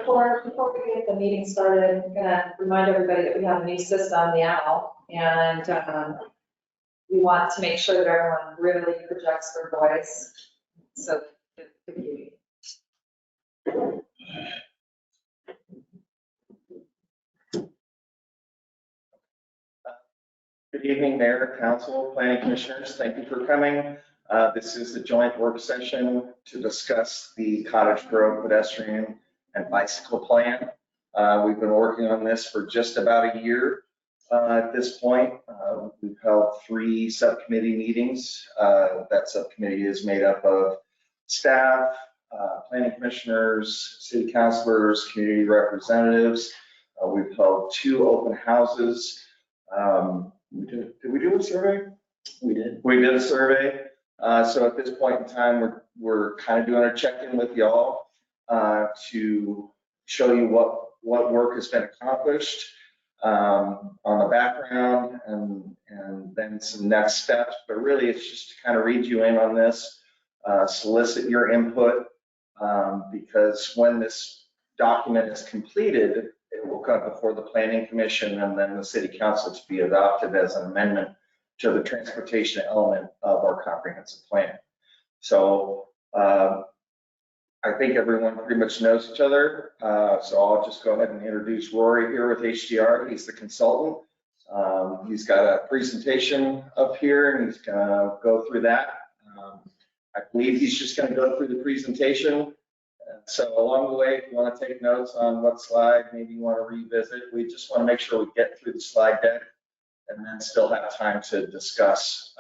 before we get the meeting started, I'm gonna remind everybody that we have a new system, the owl, and we want to make sure that everyone really projects their voice. So, good evening, Mayor, Council, Planning Commissioners. Thank you for coming. This is the joint work session to discuss the Cottage Grove pedestrian and bicycle plan. We've been working on this for just about a year at this point. We've held 3 subcommittee meetings. That subcommittee is made up of staff, planning commissioners, city councilors, community representatives. We've held 2 open houses. Did we do a survey? We did. We did a survey. So at this point in time, we're kind of doing a check-in with y'all to show you what work has been accomplished on the background and then some next steps. But really, it's just to kind of read you in on this, solicit your input, because when this document is completed, it will come before the Planning Commission and then the City Council to be adopted as an amendment to the transportation element of our comprehensive plan. So I think everyone pretty much knows each other. So I'll just go ahead and introduce Rory here with HDR. He's the consultant. He's got a presentation up here and he's gonna go through that. I believe he's just gonna go through the presentation. So along the way, if you want to take notes on what slide, maybe you want to revisit, we just want to make sure we get through the slide deck and then still have time to discuss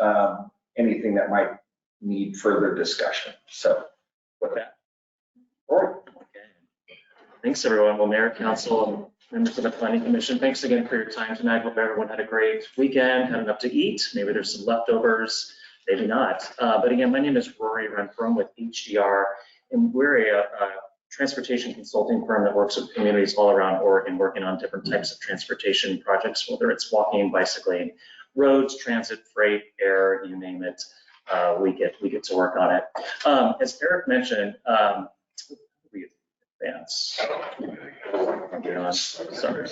anything that might need further discussion. So with that, Rory. Okay. Thanks everyone. Well, Mayor, Council, members of the Planning Commission, thanks again for your time tonight. Hope everyone had a great weekend, had enough to eat. Maybe there's some leftovers, maybe not. But again, my name is Rory Renfro with HDR. And we're a transportation consulting firm that works with communities all around Oregon, working on different types of transportation projects, whether it's walking, bicycling, roads, transit, freight, air, you name it. We get to work on it. As Eric mentioned, we advance. Sorry.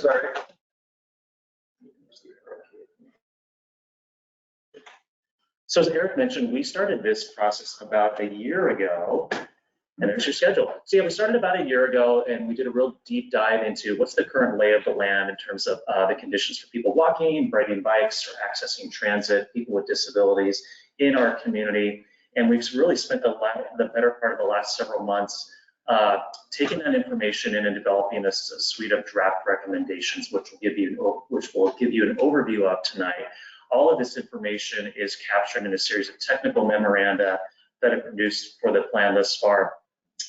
So as Eric mentioned, we started this process about a year ago. And there's your schedule. So yeah, we started about a year ago and we did a real deep dive into what's the current lay of the land in terms of the conditions for people walking, riding bikes, or accessing transit, people with disabilities in our community. And we've really spent the better part of the last several months taking that information in and developing a suite of draft recommendations, which will give you an overview of tonight. All of this information is captured in a series of technical memoranda that have produced for the plan thus far.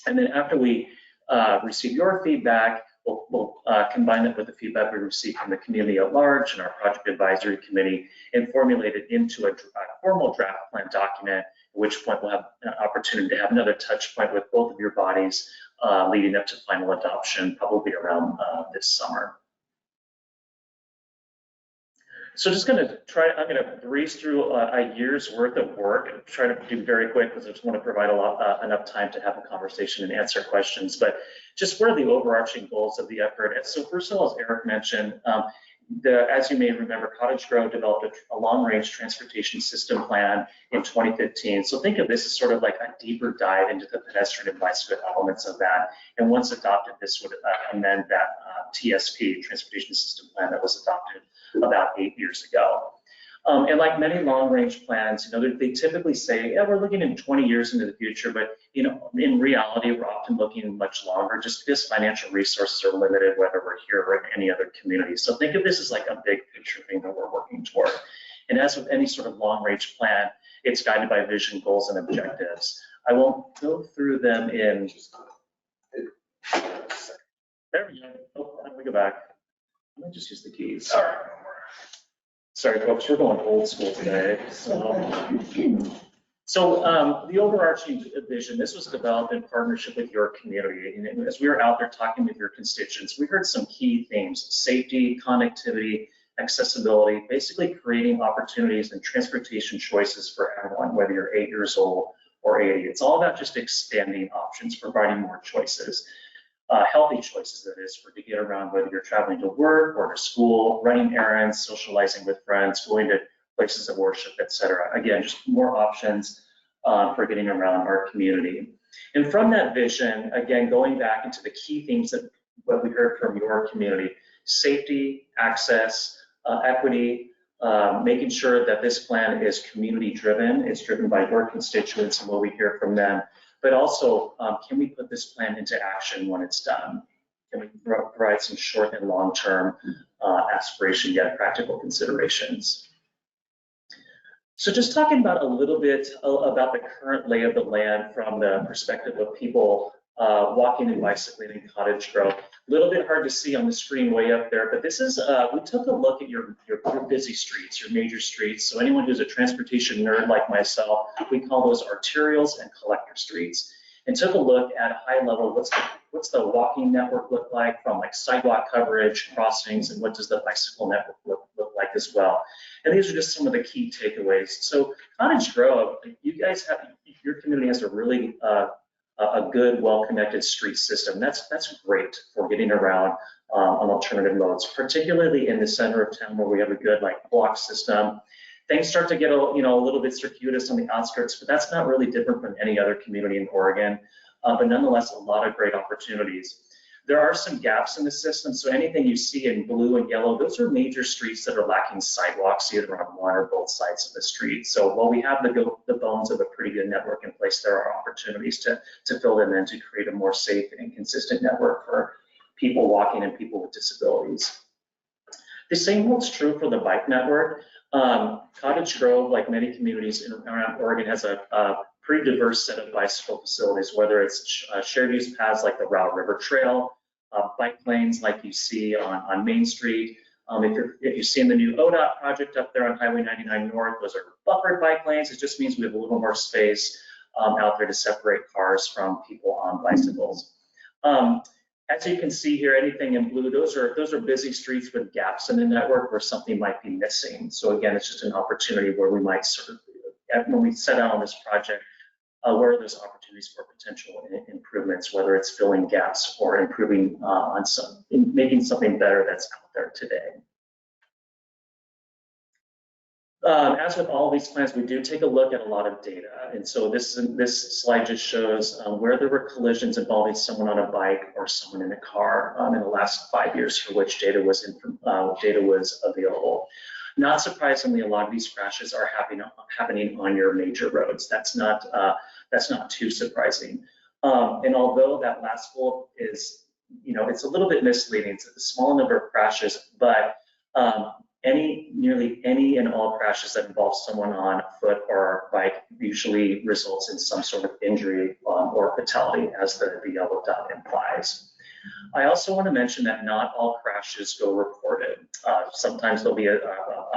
And then after we receive your feedback, we'll combine it with the feedback we receive from the community at large and our project advisory committee and formulate it into a formal draft plan document, at which point we'll have an opportunity to have another touch point with both of your bodies leading up to final adoption, probably around this summer. So I'm gonna breeze through a year's worth of work and try to do very quick because I just want to provide enough time to have a conversation and answer questions. But just what are the overarching goals of the effort? And so first of all, as Eric mentioned, as you may remember, Cottage Grove developed a long-range transportation system plan in 2015. So think of this as sort of like a deeper dive into the pedestrian and bicycle elements of that. And once adopted, this would amend that TSP, transportation system plan, that was adopted about 8 years ago. And like many long-range plans, they typically say, yeah, we're looking in 20 years into the future, but in reality, we're often looking much longer just because financial resources are limited, whether we're here or in any other community. So think of this as like a big picture thing that we're working toward. And as with any sort of long-range plan, it's guided by vision, goals, and objectives. I won't go through them in. There we go. Oh, let me go back. Let me just use the keys. Sorry, folks, we're going old school today. So the overarching vision, this was developed in partnership with your community. And as we were out there talking with your constituents, we heard some key themes: safety, connectivity, accessibility, basically creating opportunities and transportation choices for everyone, whether you're 8 years old or 80. It's all about just expanding options, providing more choices. healthy choices, that is, for to get around, whether you're traveling to work or to school, running errands, socializing with friends, going to places of worship, etc. Again, just more options for getting around our community. And from that vision, again, going back into the key themes that what we heard from your community: safety, access, equity, making sure that this plan is community driven, it's driven by your constituents and what we hear from them, but also can we put this plan into action when it's done? Can we provide some short and long-term aspiration yet practical considerations? So just talking about a little bit about the current lay of the land from the perspective of people walking and bicycling in Cottage Grove. A little bit hard to see on the screen way up there, but this is, we took a look at your busy streets, your major streets. So anyone who's a transportation nerd like myself, we call those arterials and collector streets, and took a look at a high level, what's the walking network look like, from like sidewalk coverage, crossings, and what does the bicycle network look like as well. And these are just some of the key takeaways. So Cottage Grove, you guys have, your community has a really a good, well-connected street system. That's great for getting around on alternative modes, particularly in the center of town where we have a good like block system. Things start to get a little bit circuitous on the outskirts, but that's not really different from any other community in Oregon. But nonetheless, a lot of great opportunities. There are some gaps in the system, so anything you see in blue and yellow, those are major streets that are lacking sidewalks either on one or both sides of the street. So while we have the bones of a pretty good network in place, there are opportunities to fill them in to create a more safe and consistent network for people walking and people with disabilities. The same holds true for the bike network. Cottage Grove, like many communities around Oregon, has a pretty diverse set of bicycle facilities, whether it's shared use paths like the Route River Trail, bike lanes like you see on Main Street. If you've seen the new ODOT project up there on Highway 99 North, those are buffered bike lanes. It just means we have a little more space out there to separate cars from people on bicycles. As you can see here, anything in blue, those are busy streets with gaps in the network where something might be missing. So again, it's just an opportunity where we might sort of, when we set out on this project, where are those opportunities for potential improvements, whether it's filling gaps or improving making something better that's out there today. As with all these plans, we do take a look at a lot of data. And so this slide just shows where there were collisions involving someone on a bike or someone in a car in the last 5 years for which data was available. Not surprisingly, a lot of these crashes are happening on your major roads. That's not too surprising. And although that last bullet is, it's a little bit misleading. It's a small number of crashes, but nearly any and all crashes that involve someone on foot or bike usually results in some sort of injury or fatality, as the yellow dot implies. I also want to mention that not all crashes go reported. Sometimes there'll be a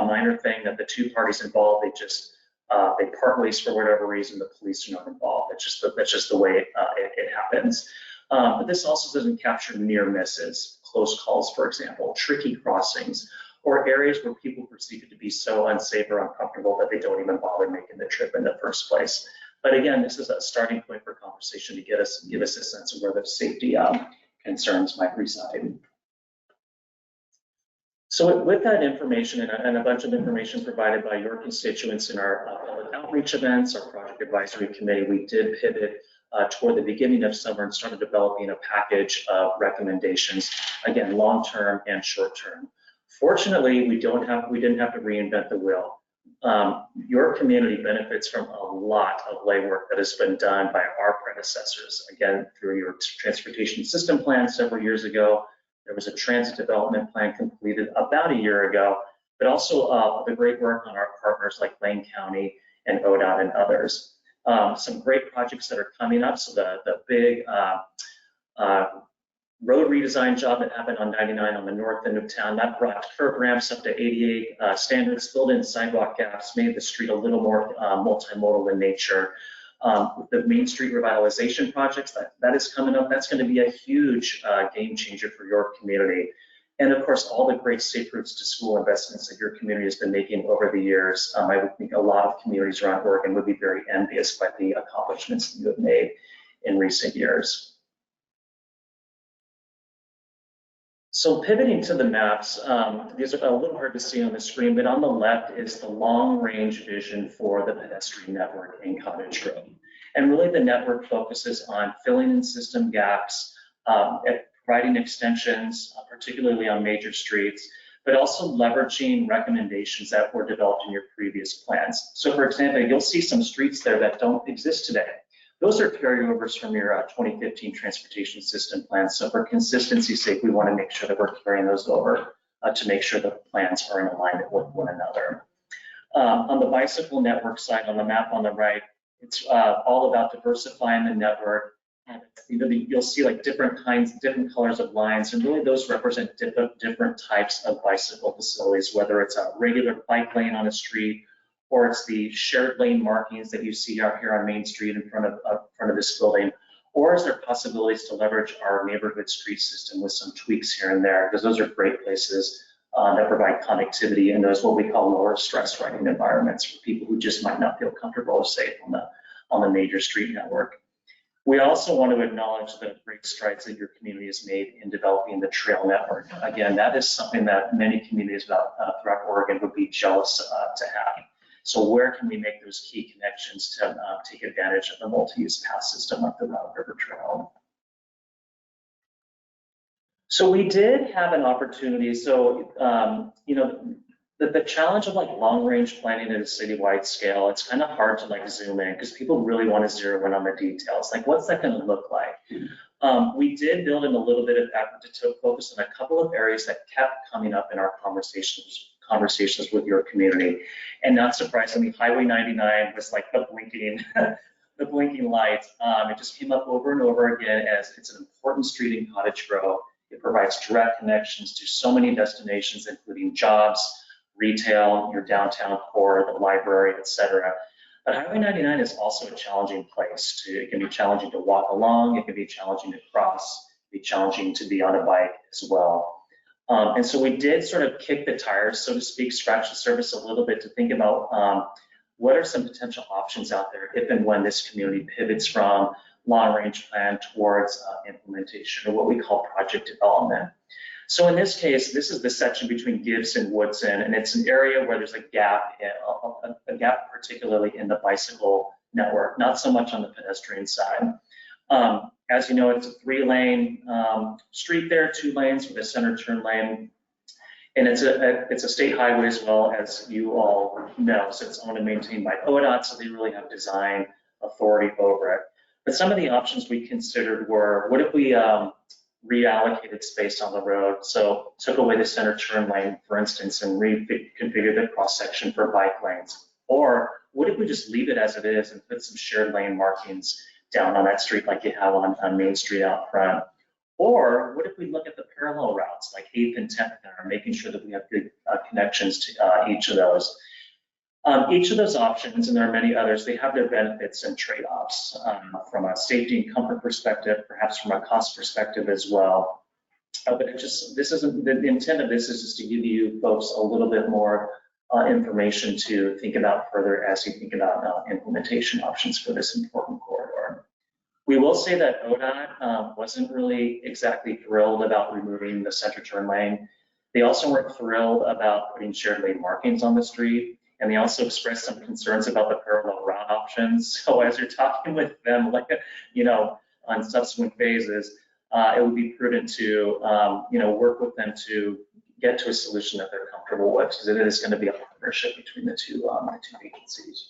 minor thing that the two parties involved, they part ways for whatever reason, the police are not involved. That's just the way it happens. But this also doesn't capture near misses, close calls, for example, tricky crossings, or areas where people perceive it to be so unsafe or uncomfortable that they don't even bother making the trip in the first place. But again, this is a starting point for conversation to give us a sense of where the safety concerns might reside. So with that information and a bunch of information provided by your constituents in our public outreach events, our project advisory committee, we did pivot toward the beginning of summer and started developing a package of recommendations, again, long-term and short-term. Fortunately, we didn't have to reinvent the wheel. Your community benefits from a lot of legwork that has been done by our predecessors. Again, through your transportation system plan several years ago, there was a transit development plan completed about a year ago, but also the great work on our partners like Lane County and ODOT and others. Some great projects that are coming up. So the big road redesign job that happened on 99 on the north end of town, that brought curb ramps up to 88 standards, filled in sidewalk gaps, made the street a little more multimodal in nature. The Main Street revitalization projects, that is coming up. That's going to be a huge game changer for your community. And of course, all the great safe routes to school investments that your community has been making over the years. I would think a lot of communities around Oregon would be very envious by the accomplishments that you have made in recent years. So pivoting to the maps, these are a little hard to see on the screen, but on the left is the long-range vision for the pedestrian network in Cottage Grove. And really the network focuses on filling in system gaps, providing extensions, particularly on major streets, but also leveraging recommendations that were developed in your previous plans. So for example, you'll see some streets there that don't exist today. Those are carryovers from your 2015 transportation system plan. So for consistency's sake, we want to make sure that we're carrying those over to make sure the plans are in alignment with one another. On the bicycle network side, on the map on the right, it's all about diversifying the network. And you'll see like different colors of lines, and really those represent different types of bicycle facilities, whether it's a regular bike lane on a street, or it's the shared lane markings that you see out here on Main Street in front of this building, or is there possibilities to leverage our neighborhood street system with some tweaks here and there, because those are great places that provide connectivity in those what we call lower stress riding environments for people who just might not feel comfortable or safe on the major street network. We also want to acknowledge the great strides that your community has made in developing the trail network. Again, that is something that many communities throughout Oregon would be jealous to have. So where can we make those key connections to take advantage of the multi-use path system up the Route River Trail? So we did have an opportunity. So, the challenge of like long-range planning at a citywide scale, it's kind of hard to like zoom in because people really want to zero in on the details. Like, what's that going to look like? We did build in a little bit of effort to focus on a couple of areas that kept coming up in our conversations with your community. And not surprisingly, Highway 99 was like the blinking light. It just came up over and over again as it's an important street in Cottage Grove. It provides direct connections to so many destinations, including jobs, retail, your downtown core, the library, etc. But Highway 99 is also a challenging place. It can be challenging to walk along, it can be challenging to cross, it can be challenging to be on a bike as well. And so we did sort of kick the tires, so to speak, scratch the surface a little bit to think about what are some potential options out there if and when this community pivots from long-range plan towards implementation, or what we call project development. So in this case, this is the section between Gibbs and Woodson, and it's an area where there's a gap particularly in the bicycle network, not so much on the pedestrian side. As you know, it's a 3-lane street there, 2 lanes with a center turn lane. And it's a state highway as well, as you all know. So it's owned and maintained by ODOT, so they really have design authority over it. But some of the options we considered were, what if we reallocated space on the road? So took away the center turn lane, for instance, and reconfigured the cross section for bike lanes. Or what if we just leave it as it is and put some shared lane markings down on that street like you have on Main Street out front? Or what if we look at the parallel routes like 8th and 10th and making sure that we have good connections to each of those? Each of those options, and there are many others, they have their benefits and trade-offs from a safety and comfort perspective, perhaps from a cost perspective as well. But the intent of this is just to give you folks a little bit more information to think about further as you think about implementation options for this important corridor. We will say that ODOT wasn't really exactly thrilled about removing the center turn lane. They also weren't thrilled about putting shared lane markings on the street. And they also expressed some concerns about the parallel route options. So as you're talking with them, like, on subsequent phases, it would be prudent to, work with them to get to a solution that they're comfortable with, because it is going to be a partnership between the two agencies.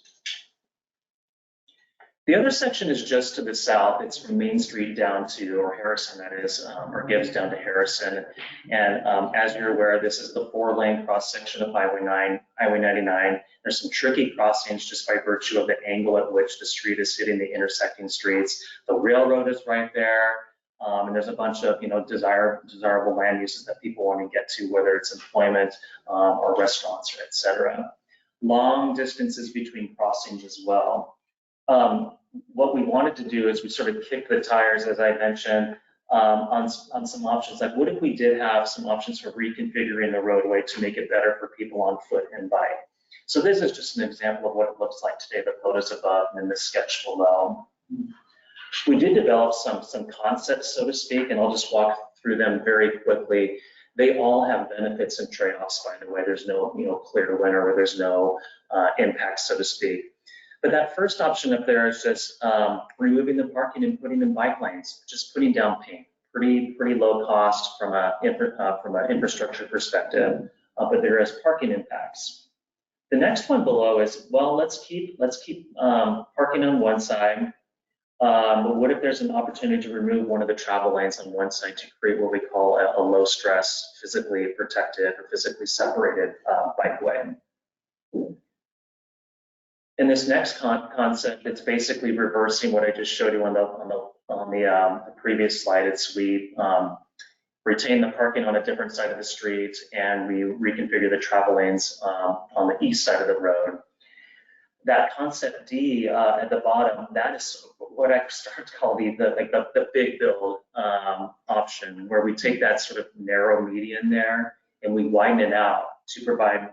The other section is just to the south. It's from Main Street down to, or Harrison, that is, or Gibbs down to Harrison. And as you're aware, this is the 4-lane cross section of Highway 99. There's some tricky crossings just by virtue of the angle at which the street is hitting the intersecting streets. The railroad is right there. And there's a bunch of, desirable land uses that people want to get to, whether it's employment or restaurants, or et cetera. Long distances between crossings as well. What we wanted to do is we sort of kick the tires, as I mentioned, on some options. Like, what if we did have some options for reconfiguring the roadway to make it better for people on foot and bike? So this is just an example of what it looks like today, the photos above and then the sketch below. We did develop some concepts, so to speak, and I'll just walk through them very quickly. They all have benefits and trade-offs, by the way. There's no, clear winner where there's no impact, so to speak. But that first option up there is just removing the parking and putting in bike lanes, just putting down paint. Pretty low cost from an infrastructure perspective, but there is parking impacts. The next one below is, well, let's keep parking on one side. But what if there's an opportunity to remove one of the travel lanes on one side to create what we call a low stress, physically protected or physically separated bikeway? In this next concept, it's basically reversing what I just showed you on the previous slide. It's we retain the parking on a different side of the street and we reconfigure the travel lanes on the east side of the road. That concept D at the bottom, that is what I start to call the big build option, where we take that sort of narrow median there and we widen it out to provide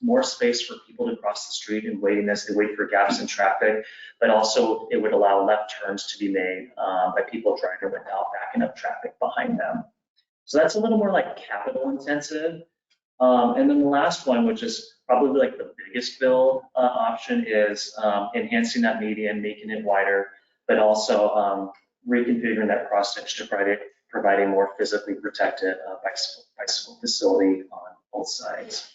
more space for people to cross the street and waiting as they wait for gaps in traffic, but also it would allow left turns to be made by people driving without backing up traffic behind them. So that's a little more like capital intensive. And then the last one, which is probably like the biggest build option, is enhancing that median, making it wider, but also reconfiguring that cross section to provide a more physically protected bicycle facility on both sides.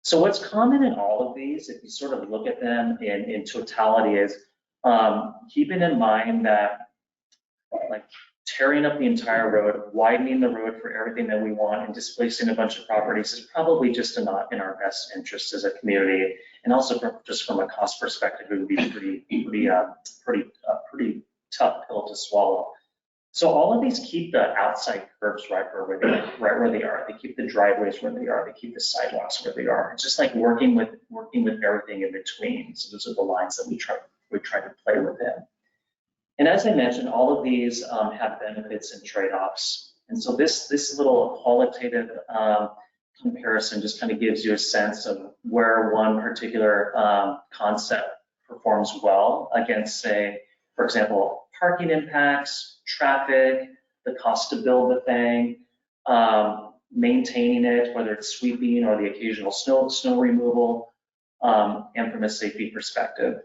So what's common in all of these, if you sort of look at them in totality, is keeping in mind that like tearing up the entire road, widening the road for everything that we want, and displacing a bunch of properties is probably just not in our best interest as a community. And also just from a cost perspective, it would be pretty tough pill to swallow. So all of these keep the outside curbs right where they are. They keep the driveways where they are. They keep the sidewalks where they are. It's just like working with everything in between. So those are the lines that we try to play within. And as I mentioned, all of these have benefits and trade-offs. And so this little qualitative comparison just kind of gives you a sense of where one particular concept performs well against, say, for example, parking impacts, traffic, the cost to build the thing, maintaining it, whether it's sweeping or the occasional snow removal, and from a safety perspective.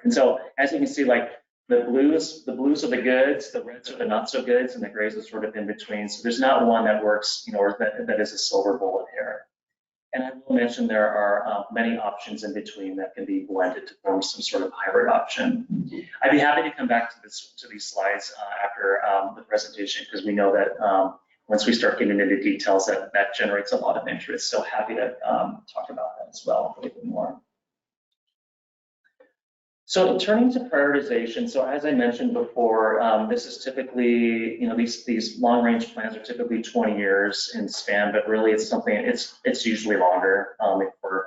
And so as you can see, like, the blues are the goods, the reds are the not so goods, and the grays are sort of in between. So there's not one that works, or that is a silver bullet here. And I will mention there are many options in between that can be blended to form some sort of hybrid option. I'd be happy to come back to these slides after the presentation, because we know that once we start getting into details, that generates a lot of interest. So happy to talk about that as well a little bit more. So turning to prioritization, so as I mentioned before, this is typically, these long-range plans are typically 20 years in span, but really it's usually longer if we're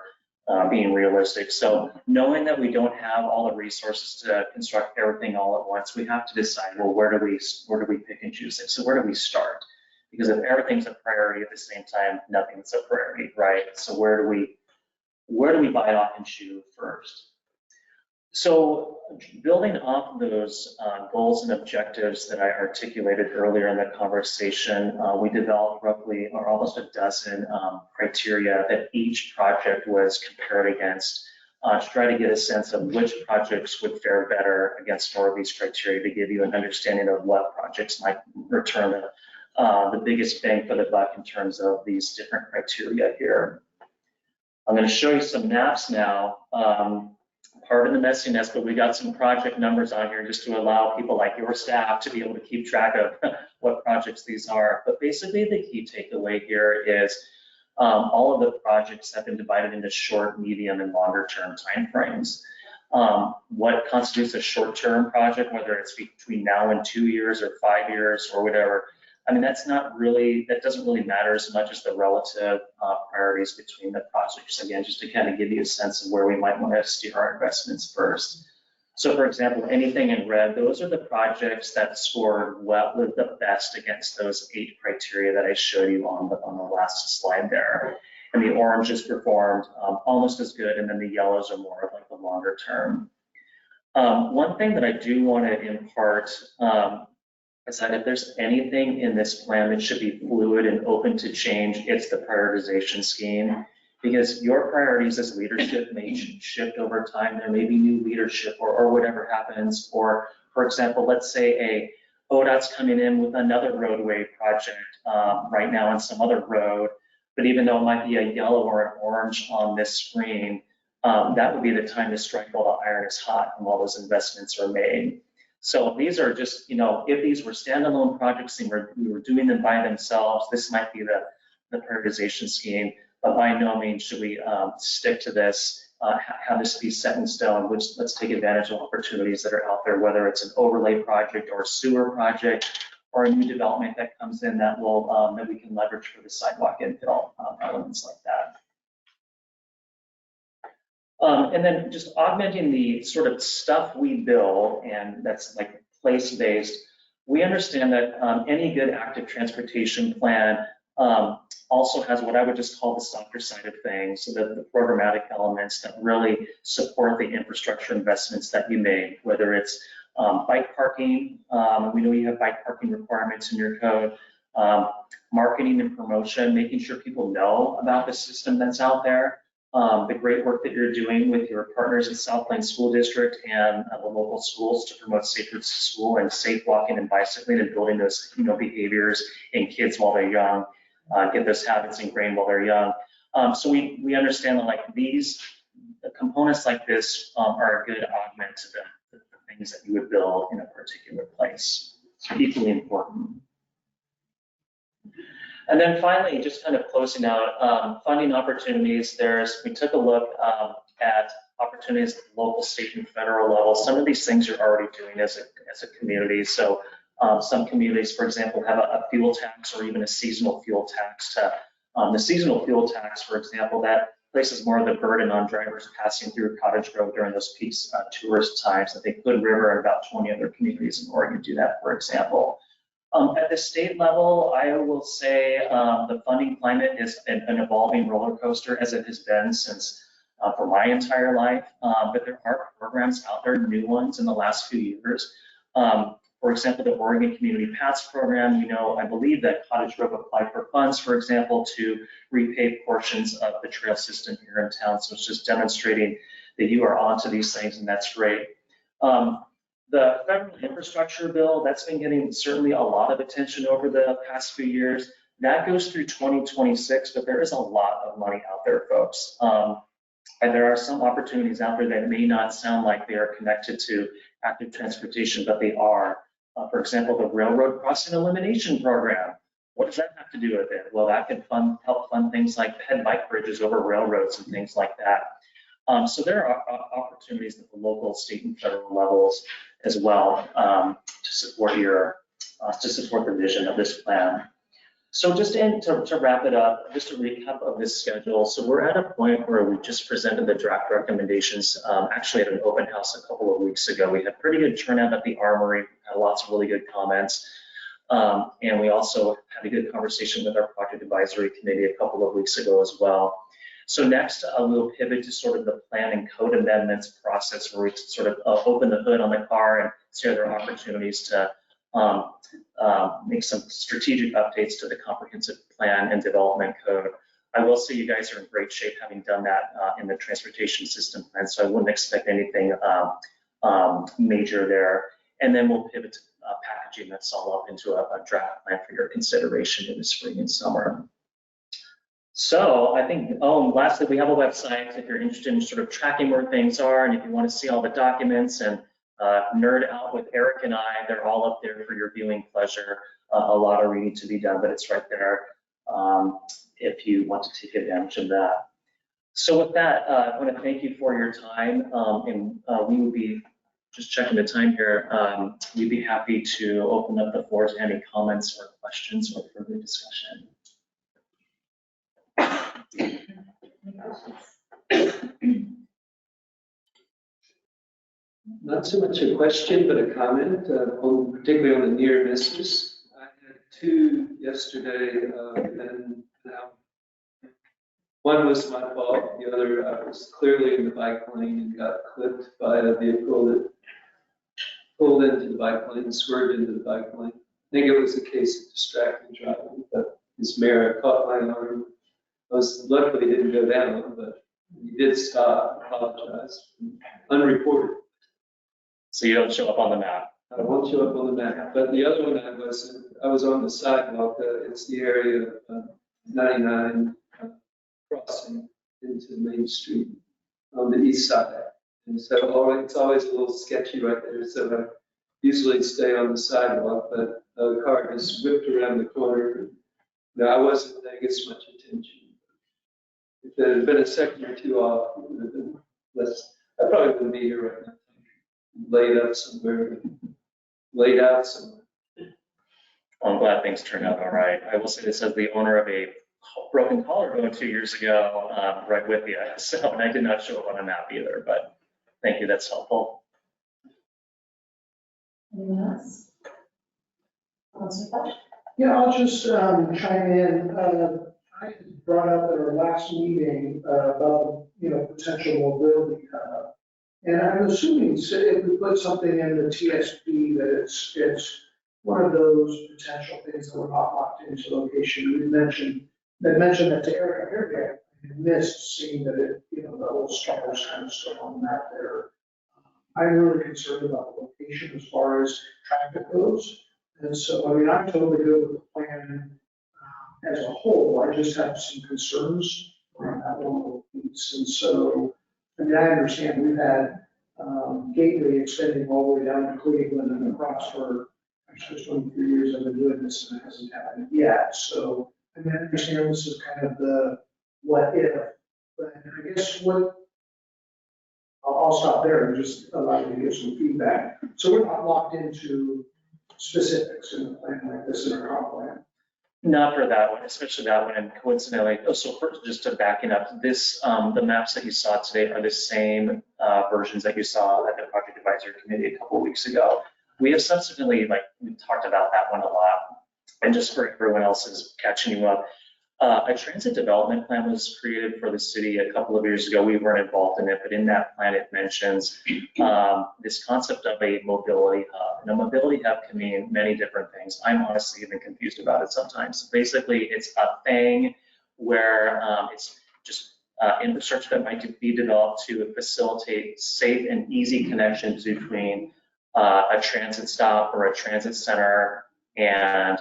being realistic. So knowing that we don't have all the resources to construct everything all at once, we have to decide, well, where do we pick and choose it? So where do we start? Because if everything's a priority at the same time, nothing's a priority, right? So where do we bite off and chew first? So building off those goals and objectives that I articulated earlier in the conversation, we developed roughly or almost a dozen criteria that each project was compared against to try to get a sense of which projects would fare better against more of these criteria, to give you an understanding of what projects might return the biggest bang for the buck in terms of these different criteria here. I'm going to show you some maps now. Pardon the messiness, but we got some project numbers on here just to allow people like your staff to be able to keep track of what projects these are. But basically the key takeaway here is all of the projects have been divided into short, medium, and longer term timeframes. What constitutes a short-term project, whether it's between now and 2 years or 5 years or whatever, I mean, that doesn't really matter as much as the relative priorities between the projects. Again, just to kind of give you a sense of where we might want to steer our investments first. So for example, anything in red, those are the projects that scored the best against those 8 criteria that I showed you on the last slide there. And the oranges performed almost as good, and then the yellows are more of like the longer term. One thing that I do want to impart is that if there's anything in this plan that should be fluid and open to change, it's the prioritization scheme. Because your priorities as leadership may shift over time. There may be new leadership or whatever happens. Or, for example, let's say ODOT's coming in with another roadway project right now on some other road, but even though it might be a yellow or an orange on this screen, that would be the time to strike while the iron is hot and while those investments are made. So these are just, if these were standalone projects and we were doing them by themselves, this might be the prioritization scheme, but by no means should we stick to this, have this be set in stone. Let's take advantage of opportunities that are out there, whether it's an overlay project or a sewer project or a new development that comes in that will that we can leverage for the sidewalk infill elements like that. And then just augmenting the sort of stuff we build, and that's like place-based. We understand that any good active transportation plan also has what I would just call the softer side of things, so that the programmatic elements that really support the infrastructure investments that you make, whether it's bike parking, we know you have bike parking requirements in your code, marketing and promotion, making sure people know about the system that's out there, the great work that you're doing with your partners at South Plains School District and the local schools to promote safe routes to school and safe walking and bicycling and building those behaviors in kids while they're young, get those habits ingrained while they're young. So we understand that like these components like this are a good augment to the things that you would build in a particular place. It's equally important. And then finally, just kind of closing out, funding opportunities. We took a look at opportunities at the local, state, and federal level. Some of these things you're already doing as a community. So some communities, for example, have a fuel tax or even a seasonal fuel tax. The seasonal fuel tax, for example, that places more of the burden on drivers passing through Cottage Grove during those peak tourist times. I think Hood River and about 20 other communities in Oregon do that, for example. At the state level, I will say the funding climate is an evolving roller coaster, as it has been since for my entire life. But there are programs out there, new ones in the last few years. For example, the Oregon Community Paths Program, I believe that Cottage Grove applied for funds, for example, to repave portions of the trail system here in town. So it's just demonstrating that you are onto these things, and that's great. The federal infrastructure bill, that's been getting certainly a lot of attention over the past few years. That goes through 2026, but there is a lot of money out there, folks. And there are some opportunities out there that may not sound like they are connected to active transportation, but they are. For example, the Railroad Crossing Elimination Program. What does that have to do with it? Well, that can help fund things like ped bike bridges over railroads and things like that. So there are opportunities at the local, state, and federal levels as well to support the vision of this plan. So just to wrap it up, just a recap of this schedule. So we're at a point where we just presented the draft recommendations actually at an open house a couple of weeks ago. We had pretty good turnout at the Armory, had lots of really good comments. And we also had a good conversation with our project advisory committee a couple of weeks ago as well. So next, we'll pivot to sort of the plan and code amendments process, where we sort of open the hood on the car and see other opportunities to make some strategic updates to the comprehensive plan and development code. I will say you guys are in great shape having done that in the transportation system plan, so I wouldn't expect anything major there. And then we'll pivot to packaging this all up into a draft plan for your consideration in the spring and summer. So I think, lastly, we have a website if you're interested in sort of tracking where things are, and if you want to see all the documents and nerd out with Eric and I, they're all up there for your viewing pleasure. A lot of reading to be done, but it's right there if you want to take advantage of that. So with that, I want to thank you for your time, and we will be just checking the time here. We'd be happy to open up the floor to any comments or questions or further discussion. Not so much a question, but a comment, particularly on the near misses. I had two yesterday, and one was my fault. The other, I was clearly in the bike lane and got clipped by a vehicle that pulled into the bike lane, swerved into the bike lane. think it was a case of distracted driving, but his mirror caught my arm. Luckily didn't go down, but he did stop, apologize, unreported. So you don't show up on the map. I won't show up on the map, but the other one I was on the sidewalk. It's the area of 99 crossing into Main Street on the east side. And so it's always a little sketchy right there. So I usually stay on the sidewalk, but the car just whipped around the corner. No, I wasn't paying as much attention. If there had been a second or two off, it would have been less. I probably wouldn't be here right now. Laid out somewhere. Well, I'm glad things turned out all right. I will say this as the owner of a broken collarbone 2 years ago, right with you. So, and I did not show up on a map either, but thank you, that's helpful. Anyone else? Councilor Cottage? Yeah, I'll just chime in. I brought up at our last meeting about, potential mobility hub. And I'm assuming if we put something in the TSP that it's one of those potential things that we're not locked into location. I mentioned that to Eric. I missed seeing that the whole stars kind of still on the map there. I'm really concerned about the location as far as traffic goes. And so, I'm totally good with the plan as a whole. I just have some concerns around that little piece. And so, I understand we've had Gateway extending all the way down to Cleveland and across for, actually, 23 years I've been doing this and it hasn't happened yet. So, I understand this is kind of the what if, but I guess I'll stop there and just allow you to give some feedback. So we're not locked into specifics in a plan like this in our comp plan. Not for that one, especially that one, and coincidentally, so first, just to backing up, this, the maps that you saw today are the same versions that you saw at the Project Advisory Committee a couple of weeks ago. We have subsequently, we talked about that one a lot, and just for everyone else's catching you up, a transit development plan was created for the city a couple of years ago. We weren't involved in it, but in that plan, it mentions this concept of a mobility hub. And a mobility hub can mean many different things. I'm honestly even confused about it sometimes. Basically, it's a thing where it's just infrastructure that might be developed to facilitate safe and easy connections between a transit stop or a transit center and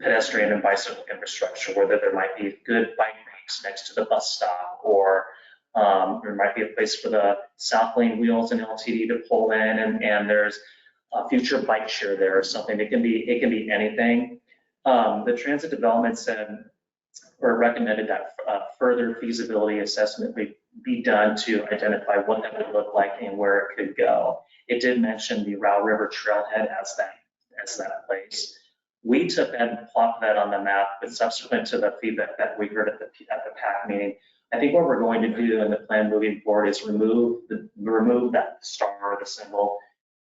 pedestrian and bicycle infrastructure, whether there might be good bike ramps next to the bus stop, or there might be a place for the South Lane wheels and LTD to pull in, and there's a future bike share there or something. It can be anything. The transit development said or recommended that further feasibility assessment be done to identify what that would look like and where it could go. It did mention the Row River Trailhead as that place. We took that and plopped that on the map, but subsequent to the feedback that we heard at the PAC meeting, I think what we're going to do in the plan moving forward is remove that star or the symbol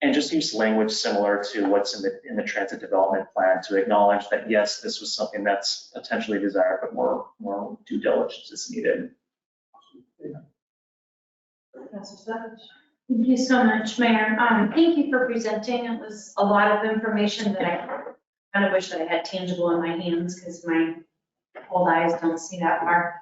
and just use language similar to what's in the transit development plan to acknowledge that, yes, this was something that's potentially desired, but more due diligence is needed. Councilor Savage? Thank you so much, Mayor. Thank you for presenting. It was a lot of information that I kind of wish that I had tangible in my hands because my old eyes don't see that far.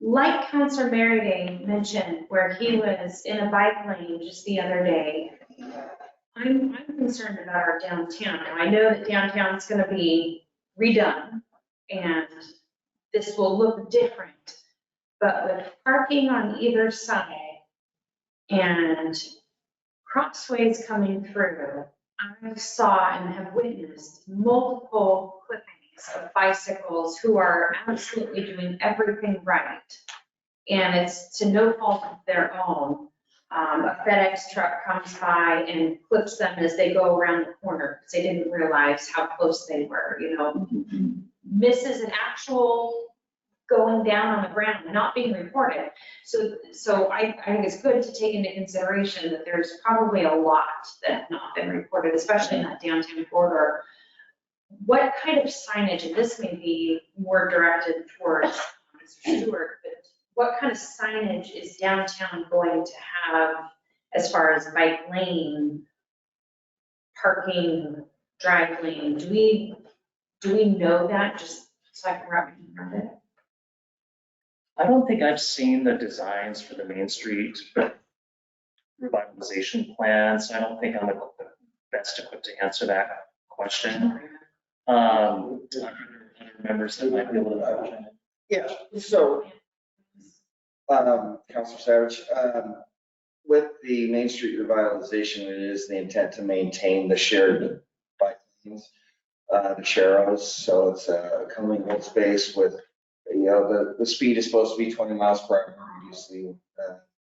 Like Councilor Merriday mentioned, where he was in a bike lane just the other day, I'm concerned about our downtown. Now, I know that downtown is going to be redone and this will look different. But with parking on either side and crossways coming through, I saw and have witnessed multiple clippings of bicycles who are absolutely doing everything right. And it's to no fault of their own. A FedEx truck comes by and clips them as they go around the corner because they didn't realize how close they were, misses an actual going down on the ground and not being reported. So I think it's good to take into consideration that there's probably a lot that have not been reported, especially in that downtown corridor. What kind of signage, and this may be more directed towards Mr. Stewart, but what kind of signage is downtown going to have as far as bike lane parking, drive lane. Do we know that, just so I can wrap my head around it? I don't think I've seen the designs for the Main Street revitalization plans. I don't think I'm the best equipped to answer that question. Other members that might be able to. Yeah, so, Councilor Savage, with the Main Street revitalization, it is the intent to maintain the shared bike lanes, the sharrows. So it's a commingled space with, the speed is supposed to be 20 miles per hour. Usually,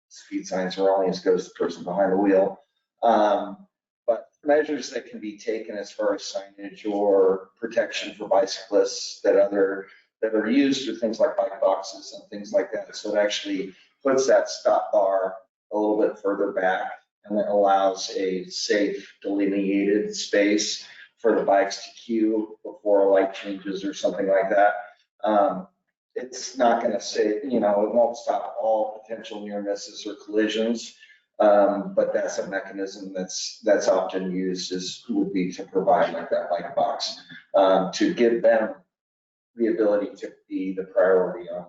speed signs are only as good as the person behind the wheel. But measures that can be taken as far as signage or protection for bicyclists that are used with things like bike boxes and things like that. So it actually puts that stop bar a little bit further back, and it allows a safe delineated space for the bikes to queue before a light changes or something like that. It's not going to say, it won't stop all potential near misses or collisions, but that's a mechanism that's often used would be to provide like that bike box, to give them the ability to be the priority on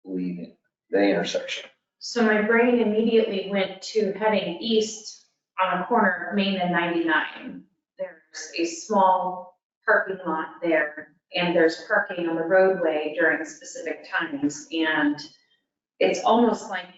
leaving the intersection. So my brain immediately went to heading east on a corner of Main and 99. There's a small parking lot there, and there's parking on the roadway during specific times. And it's almost like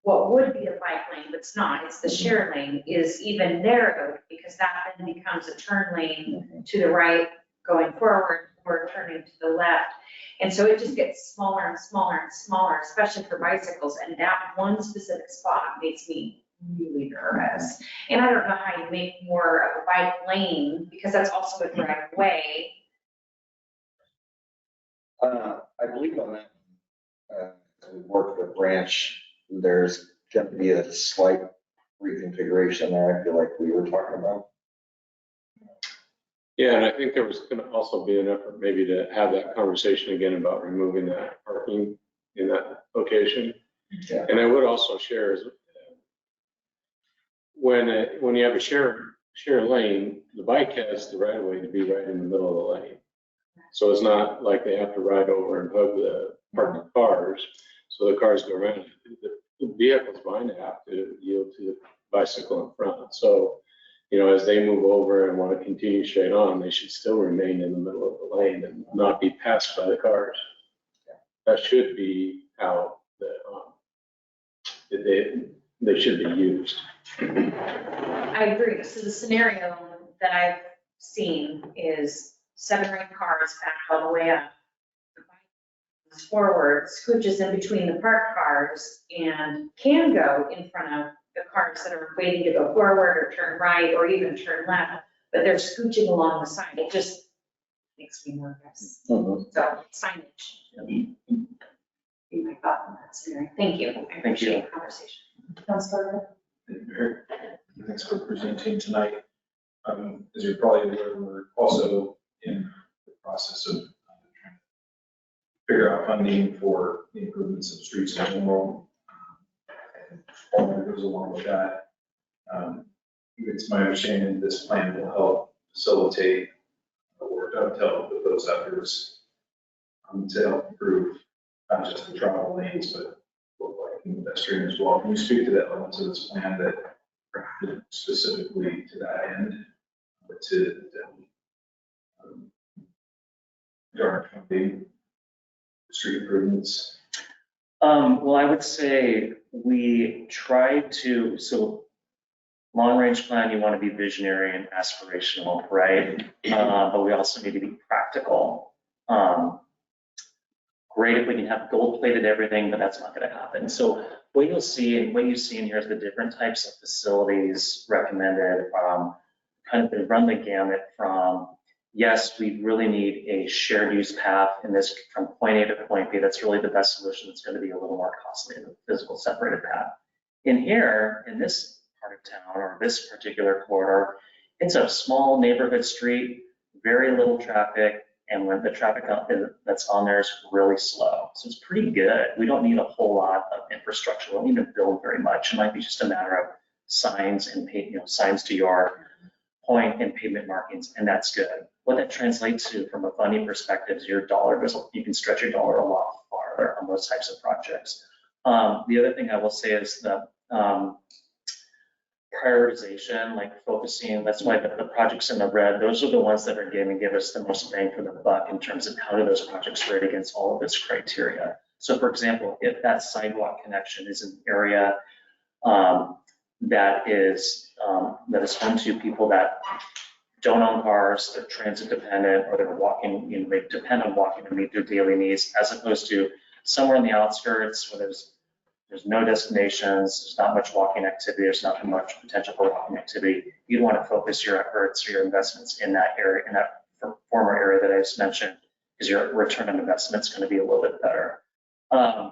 what would be a bike lane, but it's not. It's the share lane is even narrowed, because that then becomes a turn lane to the right going forward or turning to the left. And so it just gets smaller and smaller and smaller, especially for bicycles. And that one specific spot makes me really nervous. And I don't know how you make more of a bike lane, because that's also a driveway. I believe on that, we work with Branch, there's going to be a slight reconfiguration there. I feel like we were talking about. Yeah, and I think there was going to also be an effort maybe to have that conversation again about removing that parking in that location. Yeah. And I would also share is when you have a share lane, the bike has the right of way to be right in the middle of the lane. So it's not like they have to ride over and hug the parked cars. So the cars go around. The vehicles behind it have to yield to the bicycle in front. So, as they move over and want to continue straight on, they should still remain in the middle of the lane and not be passed by the cars. That should be how they should be used. I agree. So the scenario that I've seen is 7 or 8 cars backed all the way up. The bike goes forward, scooches in between the parked cars, and can go in front of the cars that are waiting to go forward or turn right or even turn left, but they're scooching along the side. It just makes me nervous. Mm-hmm. So signage. Be my thought on that scenario. Thank you. I appreciate the conversation. Councilor? Thanks for presenting tonight. As you're probably aware, we're also in the process of trying to figure out funding for the improvements of streets in general. All that goes along with that. It's my understanding this plan will help facilitate or dovetail with those efforts to help improve not just the travel lanes, but look like the pedestrian as well. Can you speak to that elements of this plan that are specifically to that end, to dark funding street improvements? Well, I would say we try to, so long range plan, you want to be visionary and aspirational, right? But we also need to be practical. Great if we can have gold plated everything, but that's not going to happen. So what you'll see and what you see in here is the different types of facilities recommended. Kind of they run the gamut from, yes, we really need a shared use path in this from point A to point B. That's really the best solution. It's going to be a little more costly than the physical separated path. In here, in this part of town or this particular corridor, it's a small neighborhood street, very little traffic, and when the traffic that's on there is really slow. So it's pretty good. We don't need a whole lot of infrastructure. We don't need to build very much. It might be just a matter of signs and signs to your point and pavement markings, and that's good. What that translates to from a funding perspective is you can stretch your dollar a lot farther on those types of projects. The other thing I will say is the prioritization, like focusing, that's why the projects in the red, those are the ones that are going to give us the most bang for the buck in terms of how do those projects rate against all of this criteria. So for example, if that sidewalk connection is an area that is home to people that don't own cars, they're transit dependent, or they're walking, they depend on walking to meet their daily needs, as opposed to somewhere in the outskirts where there's no destinations, there's not much walking activity, there's not much potential for walking activity. You'd want to focus your efforts or your investments in that area, in that former area that I just mentioned, because your return on investment is going to be a little bit better. I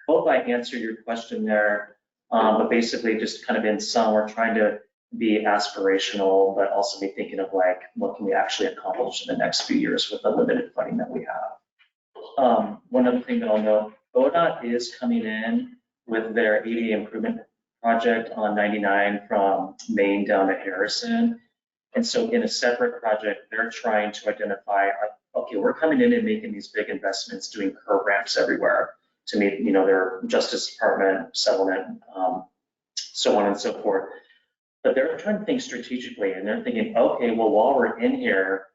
hope I answered your question there, but basically just kind of in sum, we're trying to be aspirational, but also be thinking of like, what can we actually accomplish in the next few years with the limited funding that we have. One other thing that I'll note, ODOT is coming in with their ADA improvement project on 99 from Maine down to Harrison. And so in a separate project, they're trying to identify, okay, we're coming in and making these big investments, doing curb ramps everywhere to meet, their Justice Department settlement, so on and so forth. But they're trying to think strategically, and they're thinking, okay, well, while we're in here,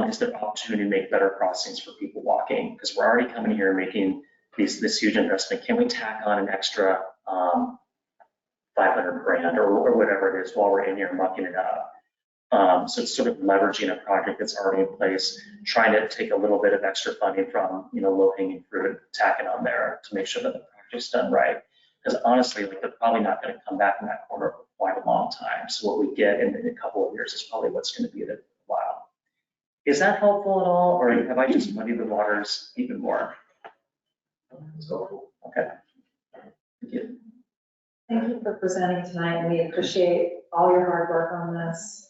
is there opportunity to make better crossings for people walking? Because we're already coming here and making this huge investment. Can we tack on an extra 500 grand or whatever it is while we're in here mucking it up? So it's sort of leveraging a project that's already in place, trying to take a little bit of extra funding from low-hanging fruit, tacking on there to make sure that the project's done right. Because honestly, they're probably not going to come back in that corner for quite a long time. So what we get in a couple of years is probably what's going to be a while. Is that helpful at all, or have I just muddied the waters even more? So, okay. Thank you. Thank you for presenting tonight, and we appreciate all your hard work on this.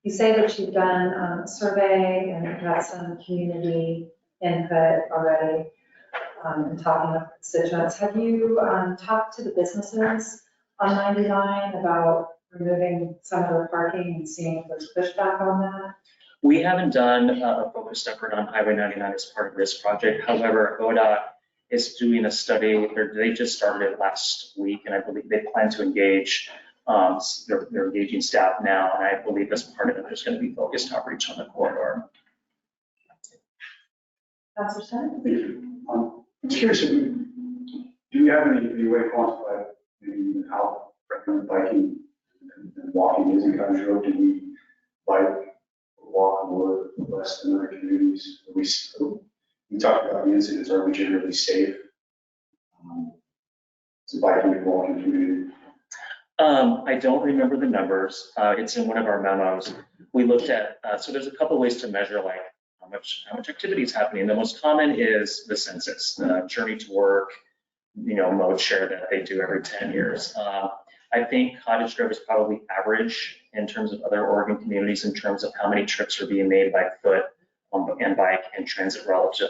You say that you've done a survey and you've had some community input already and talking with constituents. Have you talked to the businesses on 99 about removing some of the parking and seeing if there's pushback on that? We haven't done a focused effort on Highway 99 as part of this project. However, ODOT is doing a study. They just started it last week, and I believe they plan to engage, they're engaging staff now, and I believe as part of it, there's going to be focused outreach on the corridor. Councilor Stein? I'm curious, do you have any way to quantify maybe how prevalent biking and walking is in Cottage Grove? Do we bike or walk more or less than other communities? We talked about the incidents. Are we generally safe? Is it biking and walking community? I don't remember the numbers. It's in one of our memos. We looked at, so there's a couple of ways to measure like how much activity is happening. The most common is the census, the journey to work, mode share that they do every 10 years. I think Cottage Grove is probably average in terms of other Oregon communities in terms of how many trips are being made by foot and bike and transit relative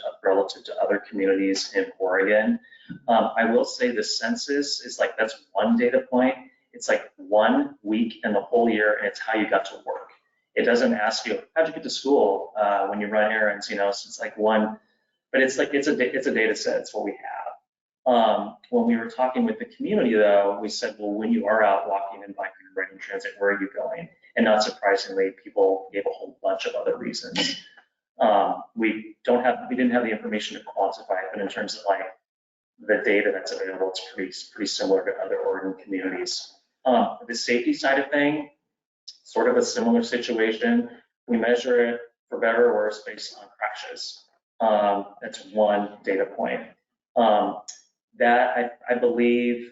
to other communities in Oregon. I will say the census is like, that's one data point. It's like 1 week in the whole year, and it's how you got to work. It doesn't ask you, how'd you get to school when you run errands, so it's like one, but it's like, it's a data set, it's what we have. When we were talking with the community though, we said, well, when you are out walking and biking and riding transit, where are you going? And not surprisingly, people gave a whole bunch of other reasons. We didn't have the information to quantify it, but in terms of like the data that's available, it's pretty similar to other Oregon communities. The safety side of thing, sort of a similar situation. We measure it for better or worse based on crashes. That's one data point. That I believe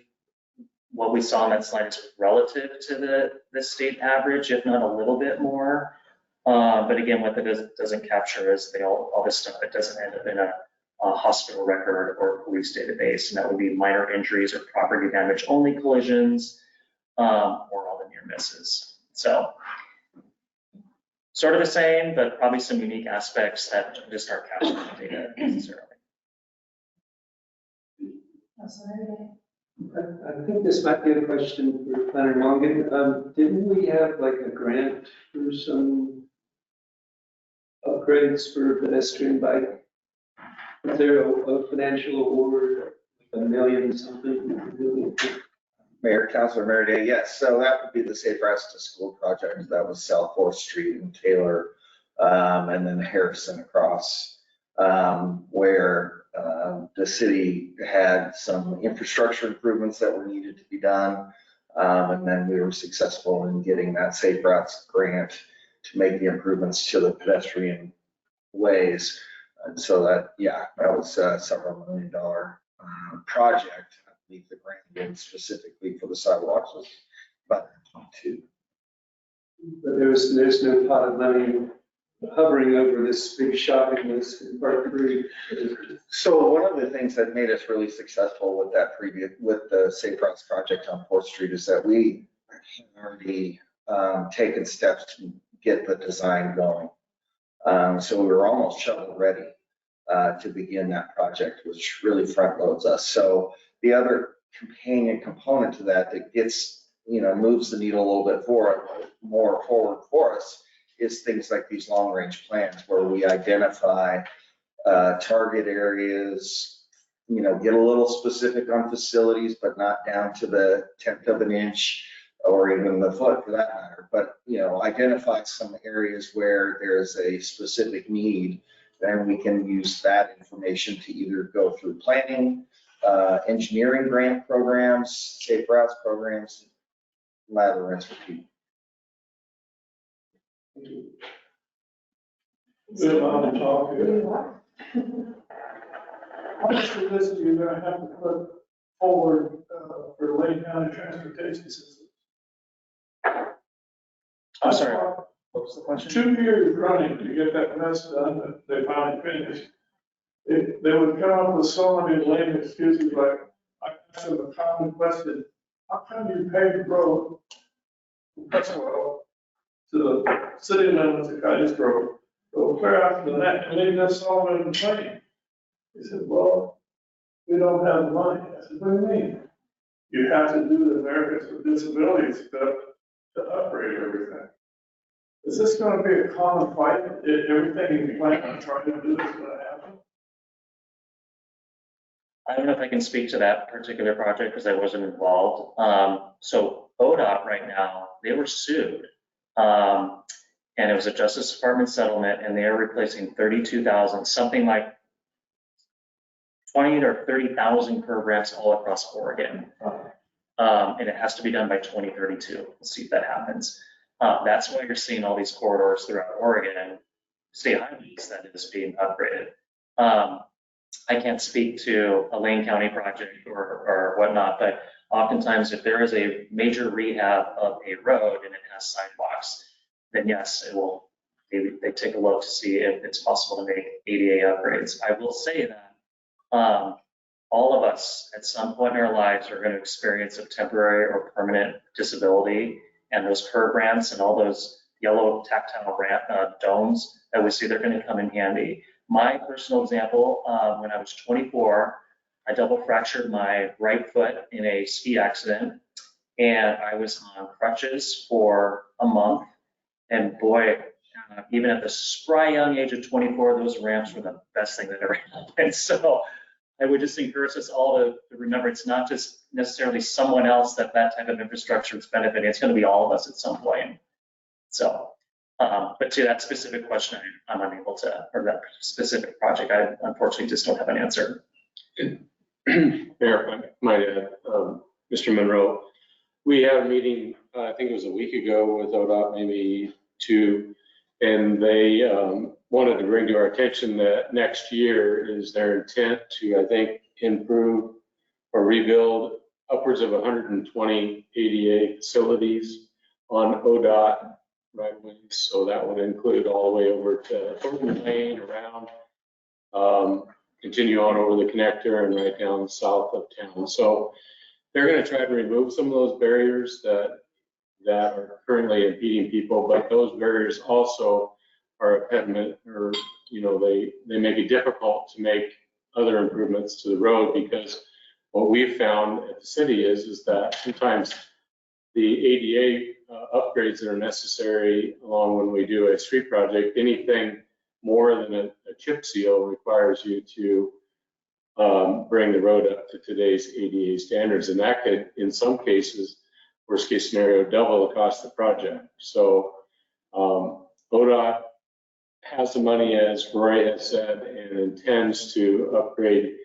what we saw on that slide is relative to the state average, if not a little bit more. But again, what that doesn't capture is all this stuff that doesn't end up in a hospital record or police database, and that would be minor injuries or property damage only collisions, or all the near misses. So sort of the same, but probably some unique aspects that just aren't captured in the data necessarily. I think this might be a question for Planner Mongan. Didn't we have like a grant for some upgrades for pedestrian bike? Is there a financial award, like $1 million something? Mayor, Councilor Mary Day, yes. So that would be the Safe Routes to School project. That was South 4th Street and Taylor, and then Harrison across, where the city had some infrastructure improvements that were needed to be done. And then we were successful in getting that Safe Routes grant to make the improvements to the pedestrian ways. And so that, yeah, that was a several $1 million project. I believe the grant was specifically for the sidewalks was about 22. But there's no pot of money hovering over this big shopping list in Park 3. So one of the things that made us really successful with the Safe Routes project on 4th Street is that we had already taken steps to get the design going. So we were almost shovel ready to begin that project, which really front loads us. So the other companion component to that gets, moves the needle a little bit more forward for us is things like these long range plans where we identify target areas, get a little specific on facilities, but not down to the 10th of an inch or even the foot for that matter. But, identify some areas where there is a specific need, then we can use that information to either go through planning, engineering grant programs, safe routes programs, lather and repeat. Good amount of talk here. How much of this are you gonna have to put forward for Lake County transportation system? I'm sorry, what was the question? 2 years running to get that mess done, that they finally finished. They would come up with so many lame excuses, like, I asked them a common question, how come you paved the road from Crestwell to the city limits of Cottage Grove, go clear after the net, and leave us all in the plain? He said, well, we don't have the money. I said, what do you mean? You have to do the Americans with Disabilities stuff to upgrade everything. Is this gonna be a common fight? Everything you plan on trying to do is gonna happen? I don't know if I can speak to that particular project because I wasn't involved. So ODOT right now, they were sued. And it was a Justice Department settlement and they are replacing 32,000, something like 20 or 30,000 curb ramps all across Oregon. And it has to be done by 2032. We'll see if that happens. That's why you're seeing all these corridors throughout Oregon, state highways that is being upgraded. I can't speak to a Lane County project or whatnot, but oftentimes if there is a major rehab of a road and it has sidewalks, then yes, it will. They take a look to see if it's possible to make ADA upgrades. I will say that all of us at some point in our lives are going to experience a temporary or permanent disability, and those curb ramps and all those yellow tactile ramp domes that we see, they're going to come in handy. My personal example, when I was 24, I double fractured my right foot in a ski accident, and I was on crutches for a month. And boy, even at the spry young age of 24, those ramps were the best thing that ever happened. So I would just encourage us all to remember it's not just necessarily someone else that type of infrastructure is benefiting. It's going to be all of us at some point. So, but to that specific question, I'm unable to, or that specific project, I unfortunately just don't have an answer. Mayor, I might add, Mr. Monroe, we had a meeting, I think it was a week ago with ODOT, maybe 2, and they wanted to bring to our attention that next year is their intent to, I think, improve or rebuild upwards of 120 ADA facilities on ODOT right away. So that would include all the way over to Thornton Lane, around, continue on over the connector and right down south of town. So they're going to try to remove some of those barriers that are currently impeding people, but those barriers also are impediment, or they make it difficult to make other improvements to the road because what we've found at the city is that sometimes the ADA upgrades that are necessary along when we do a street project, anything more than a chip seal requires you to bring the road up to today's ADA standards. And that could, in some cases, worst case scenario, double the cost of the project. So ODOT has the money, as Roy has said, and intends to upgrade,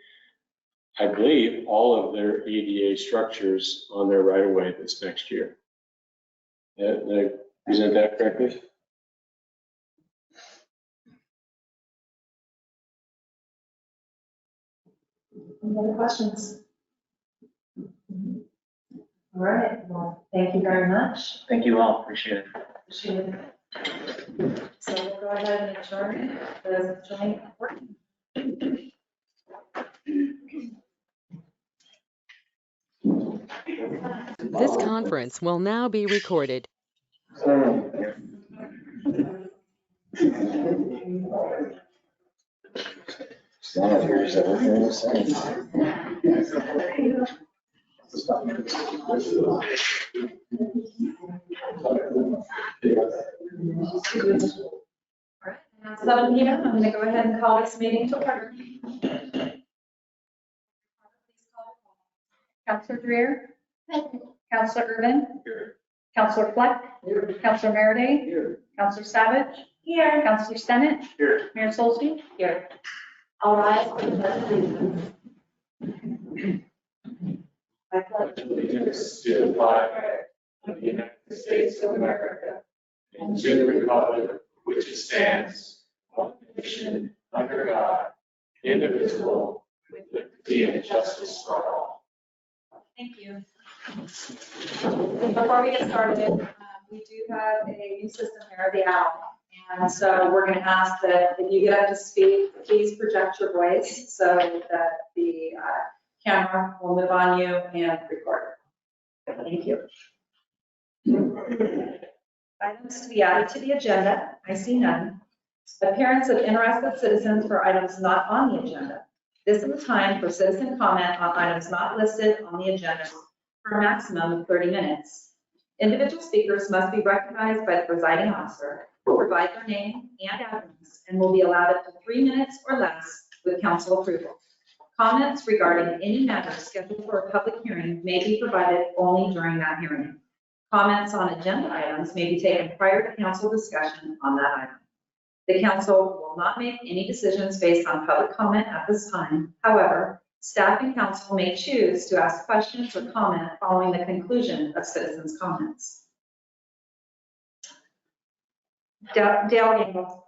I believe, all of their ADA structures on their right of way this next year. Did I present that correctly? Any other questions? All right, well, thank you very much. Thank you all, appreciate it. Appreciate it. So we'll go ahead and adjourn the joint work. This conference will now be recorded. All right, now 7 p.m., I'm going to go ahead and call this meeting to order. Counselor Dreer? Counselor Urban? Here. Counselor Fleck? Here. Counselor Merity? Here. Counselor Savage? Here. Counselor Stennett? Here. Mayor Solsky? Here. All right. I pledge Allegiance to the flag of the United States of America and to the republic which stands, one nation, under God, indivisible, with liberty and justice for all. Thank you. Before we get started, we do have a new system here, the owl. And so we're going to ask that if you get up to speak, please project your voice so that the camera will move on you and record. Thank you. Items to be added to the agenda. I see none. Appearance of interested citizens for items not on the agenda. This is the time for citizen comment on items not listed on the agenda for a maximum of 30 minutes. Individual speakers must be recognized by the presiding officer, who will provide their name and address, and will be allowed up to 3 minutes or less with council approval. Comments regarding any matter scheduled for a public hearing may be provided only during that hearing. Comments on agenda items may be taken prior to council discussion on that item. The council will not make any decisions based on public comment at this time. However, staff and council may choose to ask questions or comment following the conclusion of citizens' comments. Dale Gamble.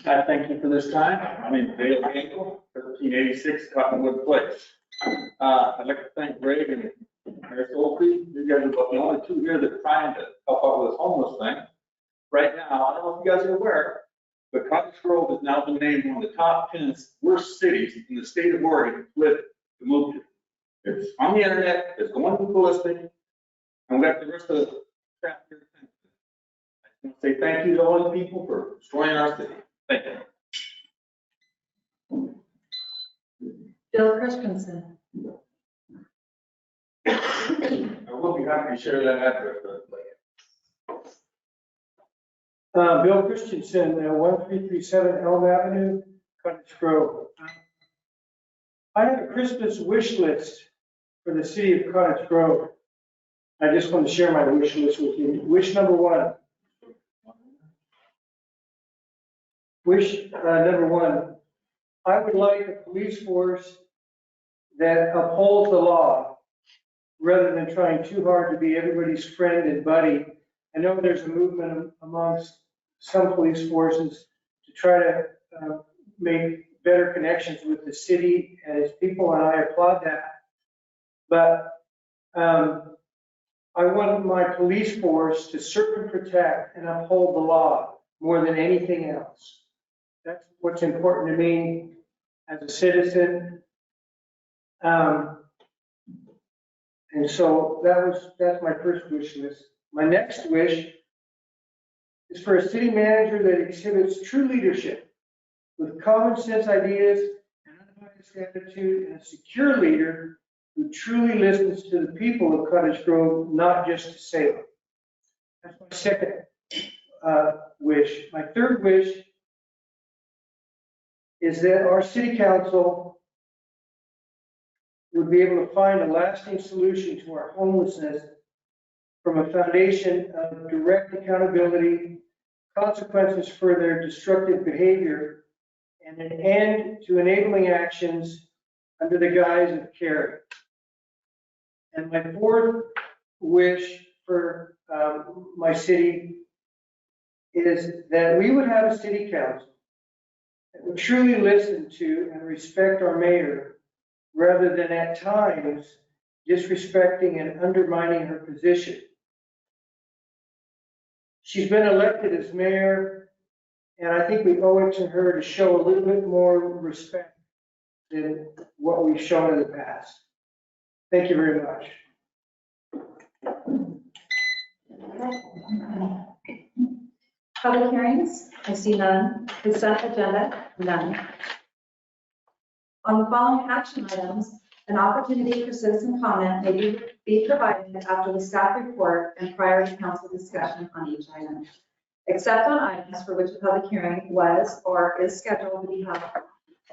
I thank you for this time. My name is Dale Gankle, 1386 Cottonwood Place. I'd like to thank Greg and Mayor Solsky. You guys are about the only two here that are trying to help out with this homeless thing. Right now, I don't know if you guys are aware, but Cottage Grove has now been named one of the top 10 worst cities in the state of Oregon to move to. It's on the internet, it's going to the listing, and we got the rest of the crap here. I just want to say thank you to all the people for destroying our city. Thank you. Bill Christensen. I will be happy to share that address later. Bill Christensen, 1337 Elm Avenue, Cottage Grove. I have a Christmas wish list for the city of Cottage Grove. I just want to share my wish list with you. Wish number one. Wish number one, I would like a police force that upholds the law rather than trying too hard to be everybody's friend and buddy. I know there's a movement amongst some police forces to try to make better connections with the city as people, and I applaud that. But I want my police force to serve and protect and uphold the law more than anything else. That's what's important to me as a citizen. And so that's my first wish list. My next wish is for a city manager that exhibits true leadership with common sense ideas, an unbiased attitude, and a secure leader who truly listens to the people of Cottage Grove, not just to Salem. That's my second wish. My third wish is that our city council would be able to find a lasting solution to our homelessness from a foundation of direct accountability, consequences for their destructive behavior, and an end to enabling actions under the guise of care. And my fourth wish for my city is that we would have a city council that would truly listen to and respect our mayor, rather than at times disrespecting and undermining her position. She's been elected as mayor, and I think we owe it to her to show a little bit more respect than what we've shown in the past. Thank you very much. Public hearings, I see none. Consent agenda, none. On the following action items, an opportunity for citizen comment may be provided after the staff report and prior to council discussion on each item, except on items for which a public hearing was or is scheduled to be held.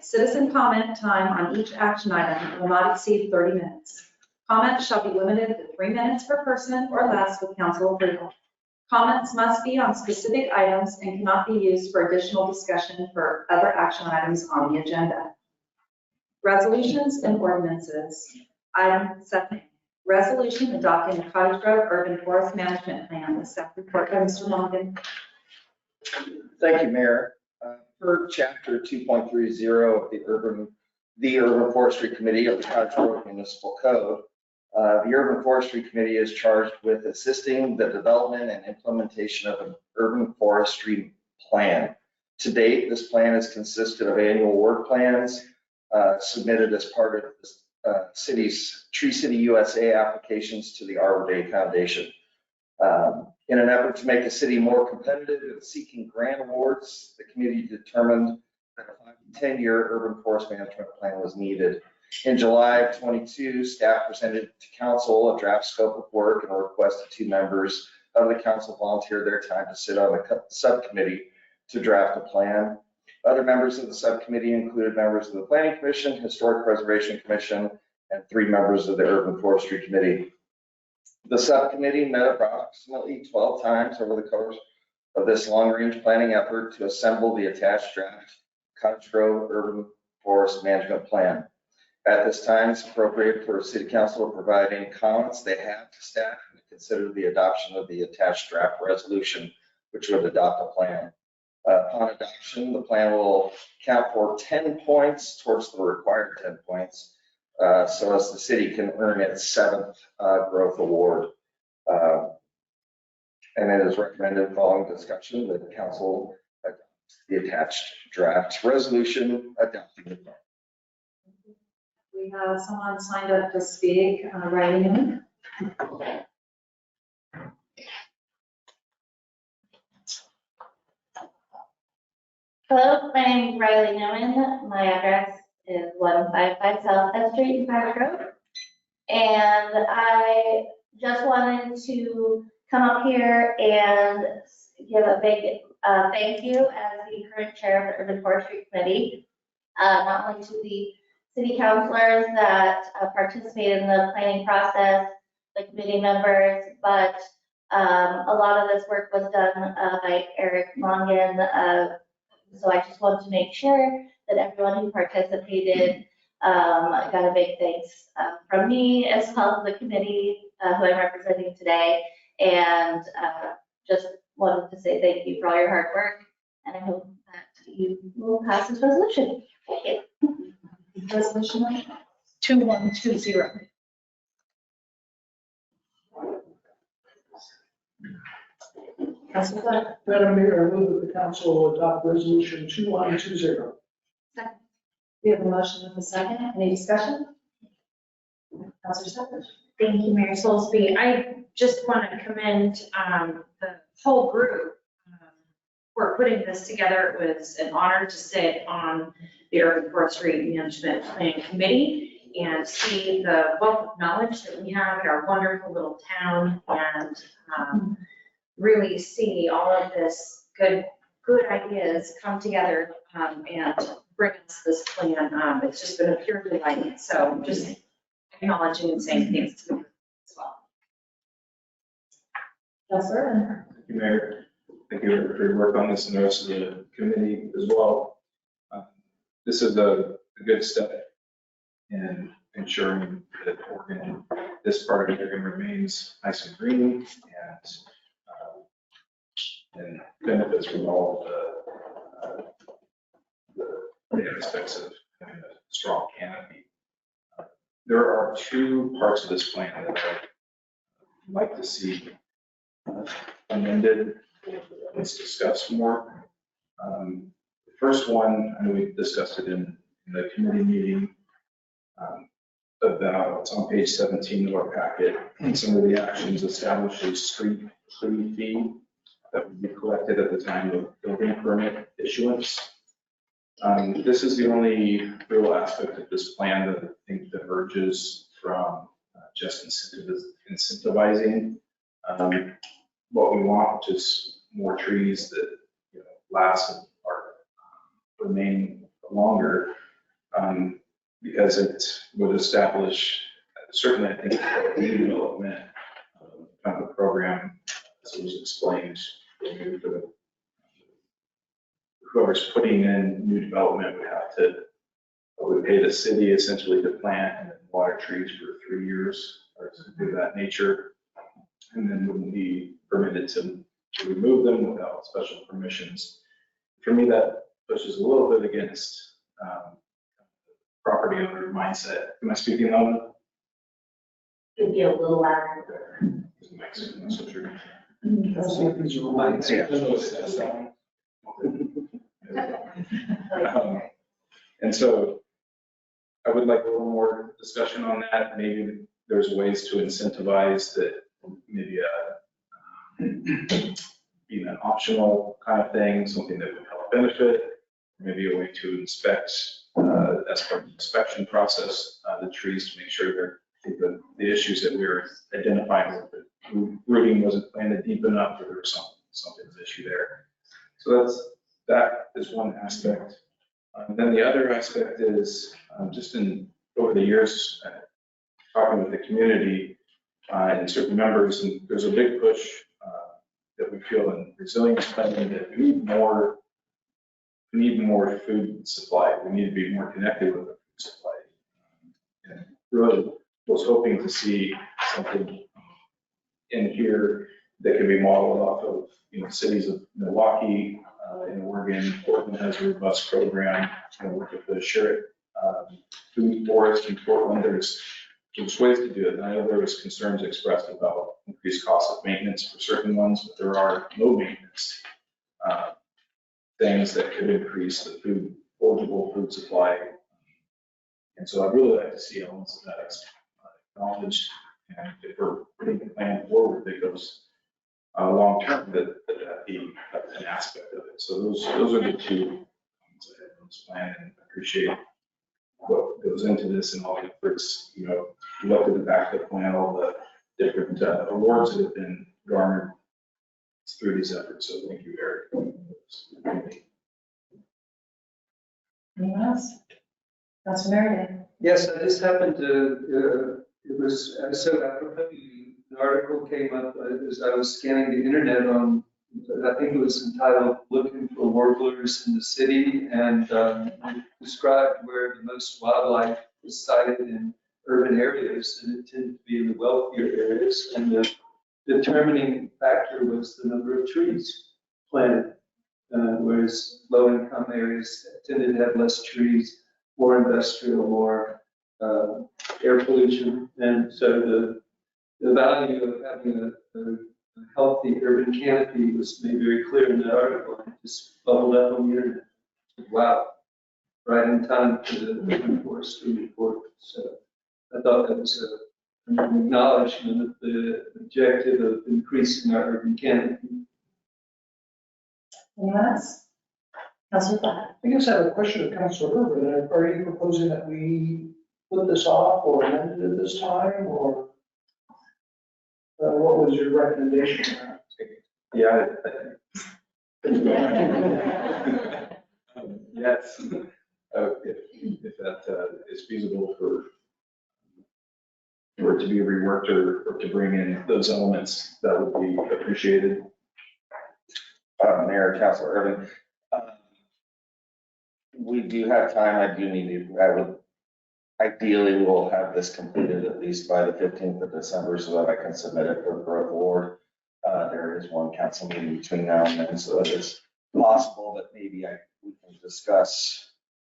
Citizen comment time on each action item will not exceed 30 minutes. Comments shall be limited to 3 minutes per person or less with council approval. Comments must be on specific items and cannot be used for additional discussion for other action items on the agenda. Resolutions and ordinances. Item 7, resolution adopting the Cottage Grove Urban Forest Management Plan. The staff report by Mr. Longan. Thank you, Mayor. Per chapter 2.30 of the Urban Forestry Committee of the Cottage Grove Municipal Code, the Urban Forestry Committee is charged with assisting the development and implementation of an urban forestry plan. To date, this plan has consisted of annual work plans submitted as part of the city's Tree City USA applications to the Arbor Day Foundation. In an effort to make the city more competitive in seeking grant awards, the committee determined that a 5 to 10-year urban forest management plan was needed. In July of 22, staff presented to council a draft scope of work and requested 2 members of the council volunteer their time to sit on the subcommittee to draft a plan. Other members of the subcommittee included members of the Planning Commission, Historic Preservation Commission, and 3 members of the Urban Forestry Committee. The subcommittee met approximately 12 times over the course of this long-range planning effort to assemble the attached draft Cottage Grove Urban Forest Management Plan. At this time, it's appropriate for City Council to provide any comments they have to staff and to consider the adoption of the attached draft resolution, which would adopt a plan. Upon adoption, the plan will count for 10 points towards the required 10 points, so as the city can earn its 7th growth award. And it is recommended following discussion that the council adopts the attached draft resolution adopting the plan. We have someone signed up to speak, Riley Newman. Hello, my name is Riley Newman. My address is 155 South F Street in Cottage Grove. And I just wanted to come up here and give a big thank you as the current chair of the Urban Forestry Committee, not only to the city councilors that participated in the planning process, the committee members, but a lot of this work was done by Eric Mongan. So I just want to make sure that everyone who participated got a big thanks from me as well as the committee who I'm representing today. And just wanted to say thank you for all your hard work. And I hope that you will pass this resolution. Thank you. Resolution 2120. Council Fleck. Madam Mayor, I move that the council adopt resolution 2120. Second. We have a motion with a second. Any discussion? Councilor Savage. Thank you, Mayor Soulsby. I just want to commend the whole group for putting this together. It was an honor to sit on the Urban Forestry Management Plan Committee and see the wealth of knowledge that we have in our wonderful little town, and really see all of this good ideas come together and bring us this plan. It's just been a pure delight. So just acknowledging and saying thanks to them as well. Yes, sir. Thank you, Mayor. Thank you for your work on this and the rest of the committee as well. This is a good step in ensuring that Oregon, this part of Oregon remains nice and green and benefits from all the aspects of having a strong canopy. There are two parts of this plan that I'd like to see amended. Let's discuss more. The first one, I know we discussed it in the committee meeting, about, it's on page 17 of our packet, and some of the actions establish a street tree fee that would be collected at the time of building permit issuance. This is the only real aspect of this plan that I think diverges from just incentivizing what we want, which is more trees that last and remain longer, because it would establish, certainly I think, new development, kind of a program, as it was explained, for whoever's putting in new development would pay the city essentially to plant and then water trees for 3 years or something of that nature, and then wouldn't be permitted to remove them without special permissions. For me, that pushes a little bit against property owner mindset. Am I speaking loud? It'd be a little louder. That's what you're. And so I would like a little more discussion on that. Maybe there's ways to incentivize that, maybe being an optional kind of thing, something that would help benefit, maybe a way to inspect, as part of the inspection process, the trees to make sure the issues that we were identifying, the rooting wasn't planted deep enough, or there was something's issue there. So that is one aspect. Then the other aspect is just over the years, talking with the community and certain members, and there's a big push that we feel in resilience planning that we need more food supply. We need to be more connected with the food supply. And really was hoping to see something in here that can be modeled off of, cities of Milwaukee, in Oregon. Portland has a robust program. Work with the Sherritt Food Forest in Portland. There's ways to do it. And I know there was concerns expressed about increased cost of maintenance for certain ones, but there are low maintenance things that could increase the forageable food supply. And so I'd really like to see elements of that acknowledged. And if we're putting the plan forward that goes long-term, that be an aspect of it. So those are the two elements I have in this plan, and I appreciate what goes into this and all the efforts. Look at the back of the plan, all the different awards that have been garnered through these efforts. So thank you, Eric. Anyone else? Councilor Meredith? Yes, I just happened to, an article came up as I was scanning the internet on, I think it was entitled "Looking for Warblers in the City," and it described where the most wildlife was sighted in urban areas, and it tended to be in the wealthier areas. And the determining factor was the number of trees planted, whereas low-income areas tended to have less trees, more industrial, more air pollution. And so the value of having a healthy urban canopy was made very clear in that article. It just bubbled up on the internet. Wow, right in time for the urban forestry report. So I thought that was an acknowledgement of the objective of increasing our urban canopy. Anyone else? Councilor Flack? I guess I have a question of Councilor Urban. Are you proposing that we put this off or amend it at this time, or what was your recommendation? Yeah. Yes, if that is feasible for it to be reworked or to bring in those elements, that would be appreciated. Mayor, Councilor Irvin, we do have time. Ideally, we'll have this completed at least by the 15th of December so that I can submit it for the growth award. There is one council meeting between now and then, so it is possible that maybe we can discuss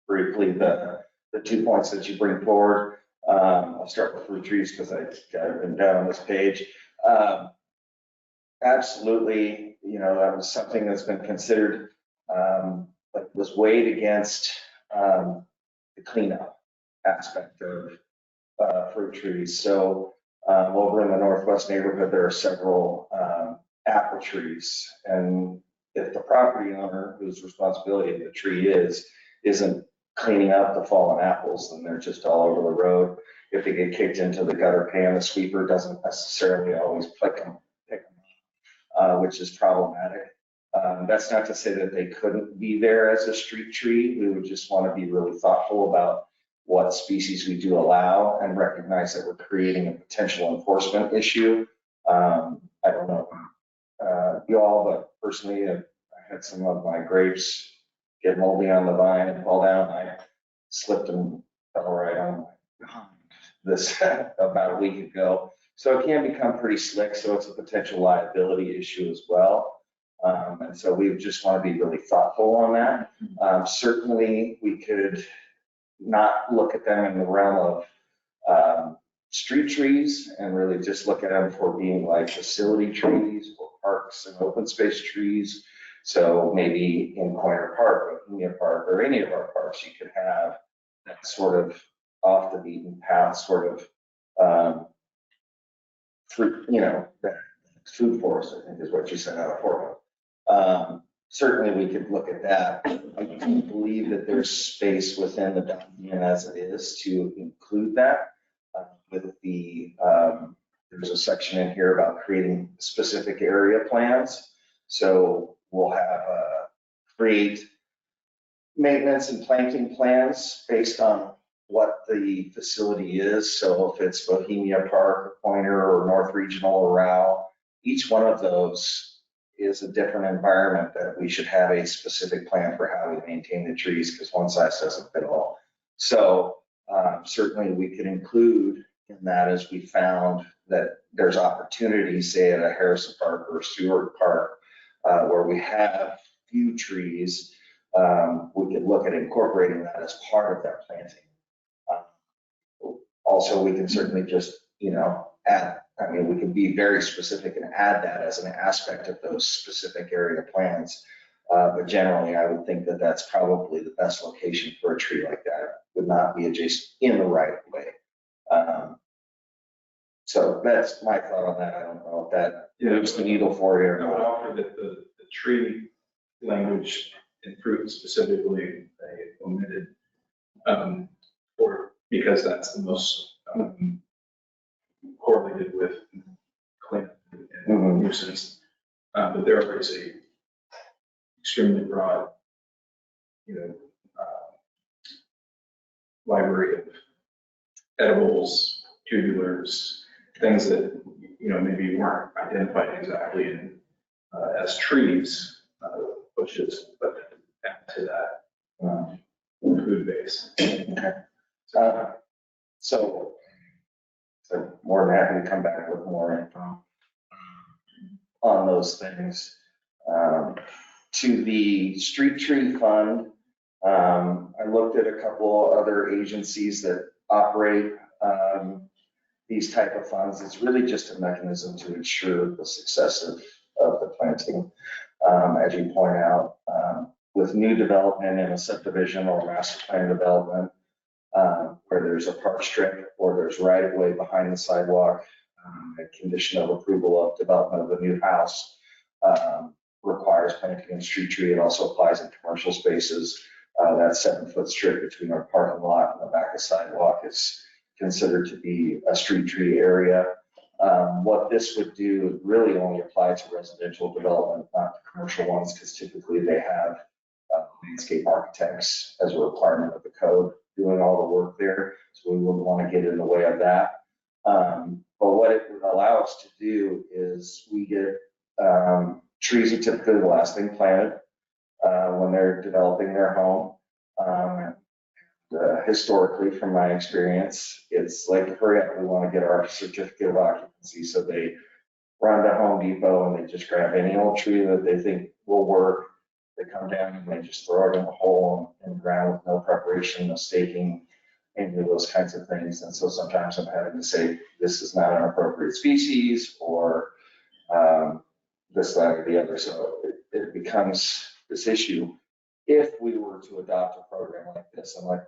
briefly the 2 points that you bring forward. I'll start with fruit trees because I got it written down on this page. Absolutely, that was something that's been considered, but was weighed against the cleanup aspect of fruit trees. So over in the Northwest neighborhood, there are several apple trees, and if the property owner whose responsibility the tree isn't cleaning up the fallen apples, then they're just all over the road. If they get kicked into the gutter pan, the sweeper doesn't necessarily always pick them up, which is problematic. That's not to say that they couldn't be there as a street tree. We would just want to be really thoughtful about what species we do allow and recognize that we're creating a potential enforcement issue. I don't know y'all, but personally, I had some of my grapes get moldy on the vine and fall down. I slipped and fell right on behind this about a week ago. So it can become pretty slick, so it's a potential liability issue as well. And so we just want to be really thoughtful on that. Certainly, we could not look at them in the realm of street trees and really just look at them for being like facility trees or parks and open space trees. So maybe in Pointer Park, Bohemia Park, or any of our parks, you could have that sort of off the beaten path sort of fruit, that food forest, I think is what you said out of Portland. Certainly we could look at that. I do believe that there's space within the document as it is to include that. There's a section in here about creating specific area plans. So we'll have create maintenance and planting plans based on what the facility is. So if it's Bohemia Park, Pointer, or North Regional, or Rao, each one of those is a different environment that we should have a specific plan for how we maintain the trees, because one size doesn't fit all. So certainly we could include in that, as we found that there's opportunities, say at a Harrison Park or Stewart Park, where we have few trees, we could look at incorporating that as part of that planting. Also, we can certainly just, add, we can be very specific and add that as an aspect of those specific area plans. But generally, I would think that that's probably the best location for a tree like that. Would not be adjacent in the right of way. So that's my thought on that. I don't know if that moves the needle for you or I would not. offer that the tree language and fruit specifically omitted, because that's the most correlated with cleanup and nuisance. But there is a extremely broad, library of edibles, tubulars, things that, maybe weren't identified exactly in, as trees, bushes, but add to that food base. So more than happy to come back with more info on those things. To the street tree fund, I looked at a couple other agencies that operate these type of funds. It's really just a mechanism to ensure the success of the planting. As you point out, with new development in a subdivision or master plan development, where there's a park strip or there's right of way behind the sidewalk, a condition of approval of development of a new house, requires planting a street tree. It also applies in commercial spaces. That 7-foot strip between our parking lot and the back of sidewalk is considered to be a street tree area. What this would do would really only apply to residential development, not to commercial ones, because typically they have landscape architects as a requirement of the code doing all the work there. So we wouldn't want to get in the way of that. But what it would allow us to do is we get trees are typically the last thing planted when they're developing their home. Historically, from my experience, it's like, hurry up, we want to get our certificate of occupancy. So they run to Home Depot and they just grab any old tree that they think will work. They come down and they just throw it in a hole in the ground with no preparation, no staking, any of those kinds of things. And so sometimes I'm having to say, this is not an appropriate species, or this, that, or the other. So it becomes this issue. If we were to adopt a program like this, and like,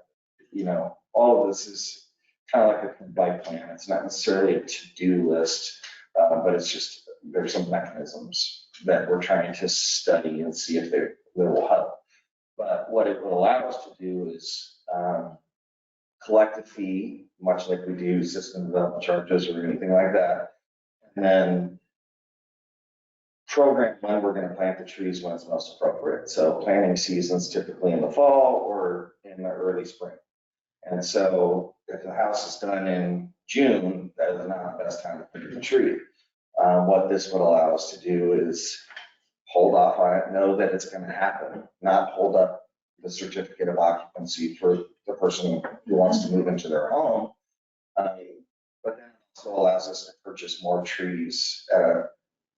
you know, all of this is kind of like a bike plan. It's not necessarily a to-do list, but it's just, there's some mechanisms that we're trying to study and see if they will help. But what it will allow us to do is collect a fee, much like we do system development charges or anything like that, and then program when we're going to plant the trees when it's most appropriate. So planting seasons typically in the fall or in the early spring. And so if the house is done in June, that is not the best time to plant the tree. What this would allow us to do is hold off on it, know that it's going to happen, not hold up the certificate of occupancy for the person who wants to move into their home. But then it also allows us to purchase more trees at a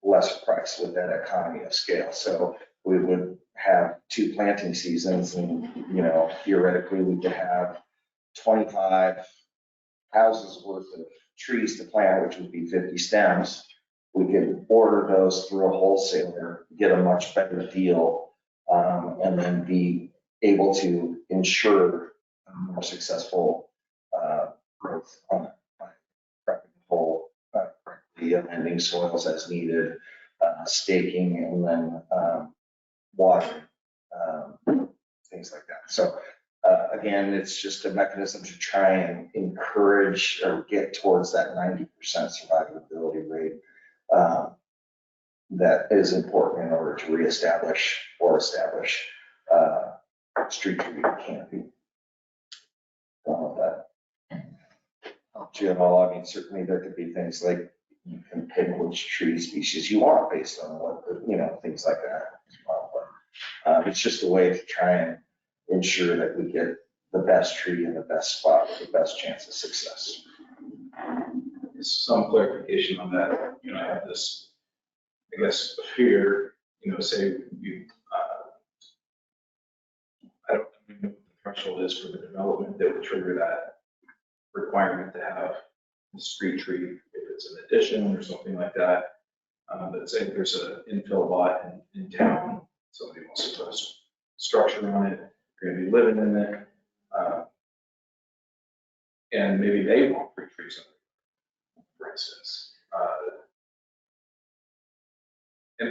lesser price with that economy of scale. So we would have 2 planting seasons, and, you know, theoretically we could have 25 houses worth of trees to plant, which would be 50 stems. We could order those through a wholesaler, get a much better deal, and then be able to ensure a more successful growth on prepping the whole, amending soils as needed, staking, and then watering, things like that. So again, it's just a mechanism to try and encourage or get towards that 90% survivability rate that is important in order to reestablish or establish street tree canopy. At all. I mean, certainly there could be things like you can pick which tree species you want based on what, you know, things like that as well. But it's just a way to try and ensure that we get the best tree in the best spot with the best chance of success. Some clarification on that. You know, I have this, I guess, fear, you know, say you, I don't know what the threshold is for the development that would trigger that requirement to have a street tree, if it's an addition or something like that. But say there's an infill lot in town, somebody wants to put a structure on it, you're gonna be living in it, and maybe they want free trees, for instance.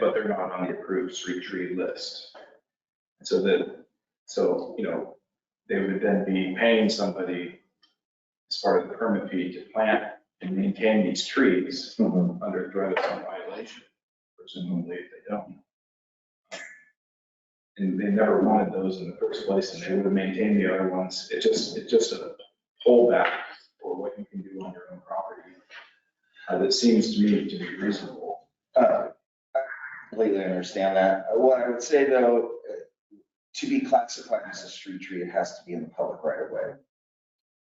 But they're not on the approved street tree list. So you know, they would then be paying somebody as part of the permit fee to plant and maintain these trees under threat of some violation, presumably if they don't. And they never wanted those in the first place, and they would have maintained the other ones. It's just a pullback for what you can do on your own property that seems to me to be reasonable. I completely understand that. What I would say though, to be classified as a street tree, it has to be in the public right of way.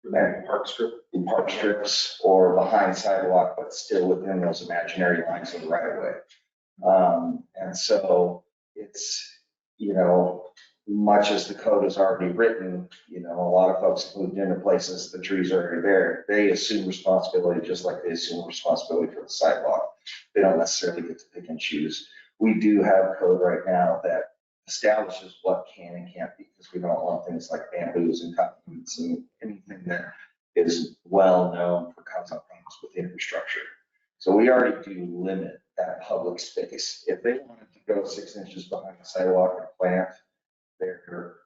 And Park strip? In park strips or behind sidewalk, but still within those imaginary lines of the right of way. And so it's, you know, much as the code is already written, you know, a lot of folks have moved into places, the trees are already there. They assume responsibility just like they assume responsibility for the sidewalk. They don't necessarily get to pick and choose. We do have code right now that establishes what can and can't be, because we don't want things like bamboos and cottonwoods and anything that is well known for causing problems with infrastructure. So we already do limit that public space. If they wanted to go 6 inches behind the sidewalk and plant their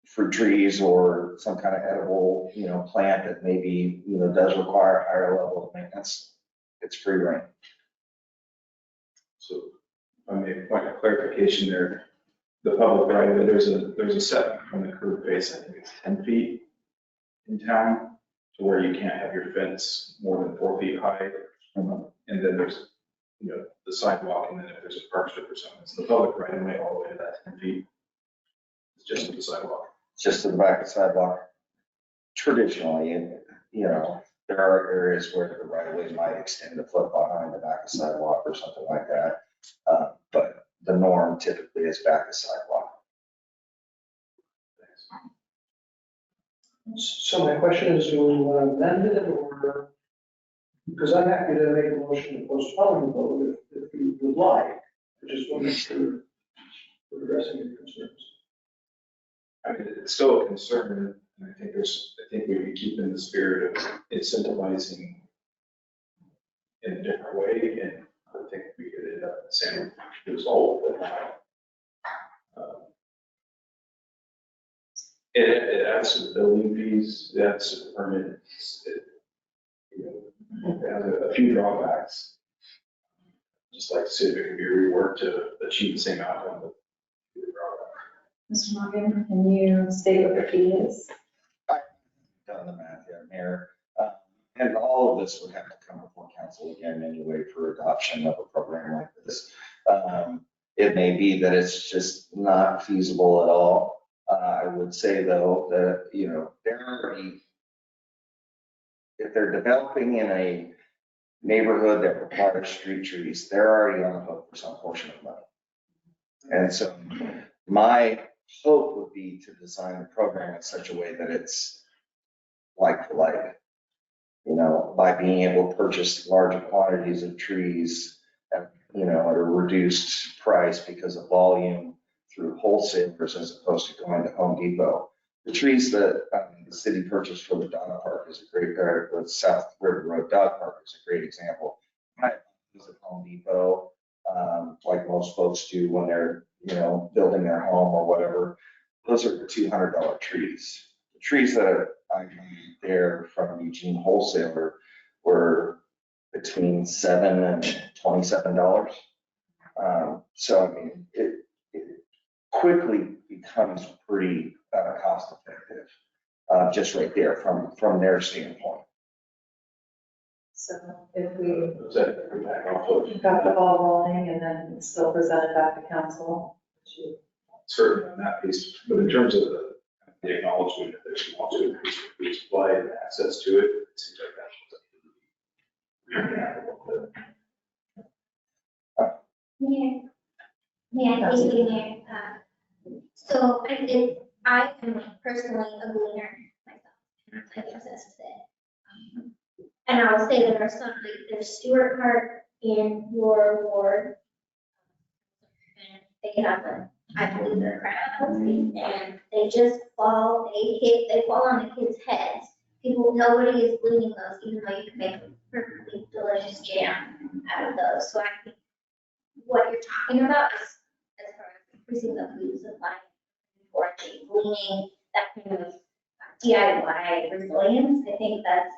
fruit trees or some kind of edible, plant that maybe, does require a higher level of maintenance, it's free reign. So if I may point of clarification there, the public right of way, there's a setback from the curb face, I think it's 10 feet in town, to where you can't have your fence more than 4 feet high. And then there's, the sidewalk, and then if there's a park strip or something, it's the public right of way all the way to that 10 feet. It's just to the sidewalk. Just to the back of the sidewalk. Traditionally, there are areas where the right of way might extend a foot behind the back of the sidewalk or something like that. But the norm typically is back of sidewalk. So my question is, do we want to amend it or, because I'm happy to make a motion to postpone the vote if you would like. I just want to make sure we're addressing your concerns. I mean, it's still a concern, and I think we can keep in the spirit of incentivizing in a different way, and I think we could end up in the same result. It adds to the building fees, it adds to the permits, it has a few drawbacks. Just like to see if it can be reworked to achieve the same outcome. But Mr. Morgan, can you state what the fee is? Done the math here, Mayor. And all of this would have to come before council again anyway for adoption of a program like this. It may be that it's just not feasible at all. I would say though that, they're already, if they're developing in a neighborhood that requires street trees, they're already on the hook for some portion of money. And so my hope would be to design the program in such a way that it's like for like, by being able to purchase larger quantities of trees at, at a reduced price because of volume through wholesalers as opposed to going to Home Depot. The trees that the city purchased for the dog park is a great, the South River Road Dog Park is a great example. I use at Home Depot, like most folks do when they're, building their home or whatever. Those are $200 trees. The trees that I got there from Eugene Wholesaler were between $7 and $27. So I mean, it quickly becomes pretty cost effective, just right there from their standpoint. So if we does that bring back off of got the ball rolling and then still present it back to council. certainly on that piece, but in terms of the acknowledgement that you want to increase the supply and access to it, it seems like that's. Yeah, thank you, Mayor. So I am personally a gleaner myself, I process it. And I will say there are some, like there's Stewart Park in your ward. And they have I believe they're crowds, and they just fall, they fall on the kids' heads. Nobody is gleaning those, even though you can make a perfectly delicious jam out of those. So I think what you're talking about is, as far as increasing the food supply, or gleaning, that kind of DIY resilience, I think that's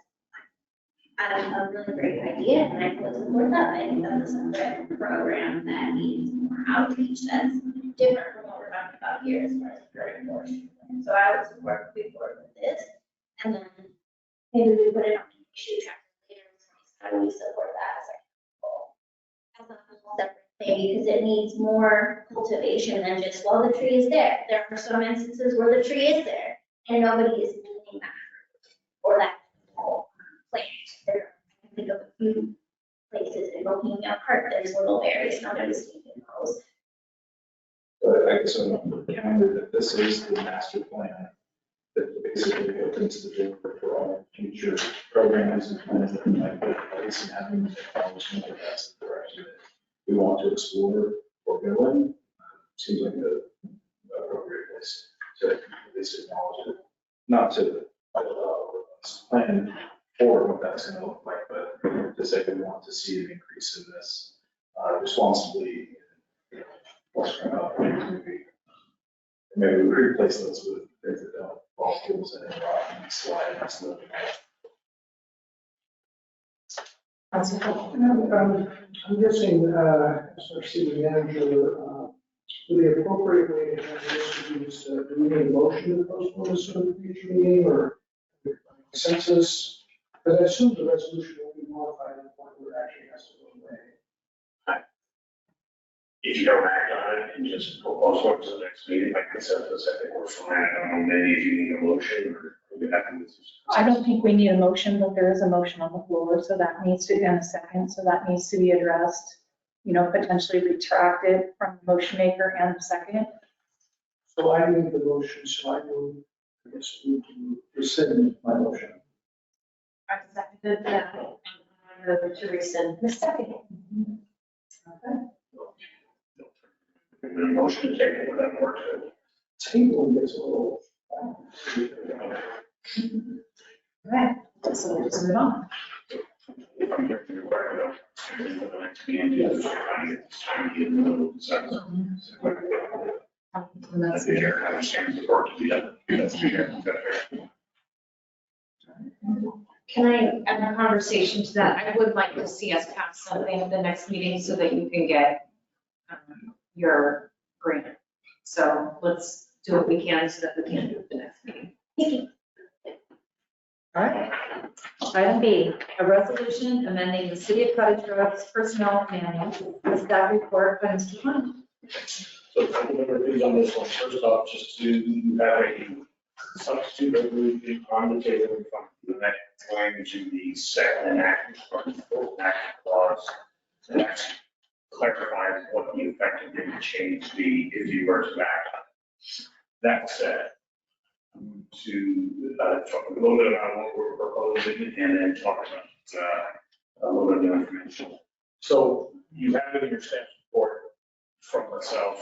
a really great idea, and I would support that. I think that's a separate program that needs more outreach that's different from what we're talking about here as far as very forestry. So I would support moving forward with this, and then maybe we put it on the issue track later. How do we support that as a whole separate thing, because it needs more cultivation than just, well, the tree is there. There are some instances where the tree is there and nobody is doing that or that whole plant. There, I think of a few places in Bohemia Park, there's little areas, nobody's taking those. But I guess I'm on the calendar that this is the master plan that basically opens the door for all future programs and plans that we might put in place, and having the acknowledgement that that's the direction that we want to explore or go in. Seems like the appropriate place to at least acknowledge it, not to plan for what that's going to look like, but to to say we want to see an increase in this responsibly. Maybe we replace those with things that don't fall fuels and slide and stuff. I'm guessing, especially the manager, the appropriate way to handle this would be just, do we need a motion to postpone this to a future meeting or consensus? Because I assume the resolution will be modified at the point where it actually has to go away. If you don't act on it and just postpone to the next meeting, like consensus, I think we're fine. I don't know, maybe if you need a motion or we have to. I don't think we need a motion, but there is a motion on the floor, so that needs to be in a second, so that needs to be addressed. You know, potentially retracted from the motion maker and the second. So I made the motion, so I will, I guess, need to rescind my motion. I seconded that. I'm going to rescind the second. Okay. The motion to table would that work? Table gets a little. Right, so let's move on. If I'm hearing you correctly, though, the next meeting is trying to get a little consensus. That's the chair understands the work to be done. That's the chair. Can I add a conversation to that? I would like to see us pass something at the next meeting so that you can get your grant. So let's do what we can so that we can do it the next meeting. Thank you. All right. Item B, a resolution amending the City of Cottage Grove's personnel manual. The staff report by Mr. Hunt. So a couple of things on this one. First off, just to have a substitute resolution on the table in front of you. That language in the second enactment clause that clarifies what the effective date of change be if you were to act on it. That said, to talk a little bit about what we're proposing and then talk about a little bit of information. So you have in your staff report from myself,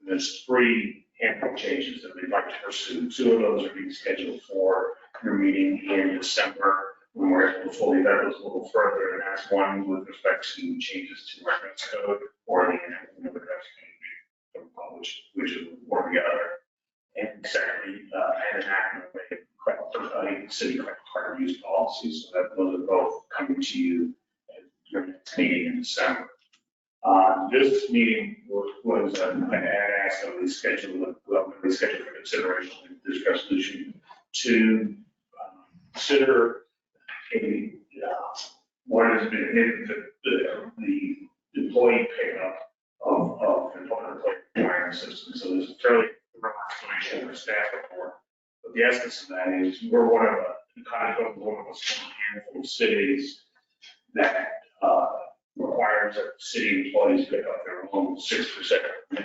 there's 3 handbook changes that we'd like to pursue. 2 of those are being scheduled for your meeting in December when we're able to fully vet those a little further. And that's one with respect to changes to our dress code or the enactment of the dress code, which is work together. And secondly, an enactment of a city credit card use policy. So that those are both coming to you at your next meeting in December. This meeting was I had asked that we schedule for consideration of this resolution to consider what has been the employee pickup of employee retirement system. So there's a fairly thorough explanation of staff report. But the essence of that is we're one of a small handful of cities that requires that city employees pick up their own 6%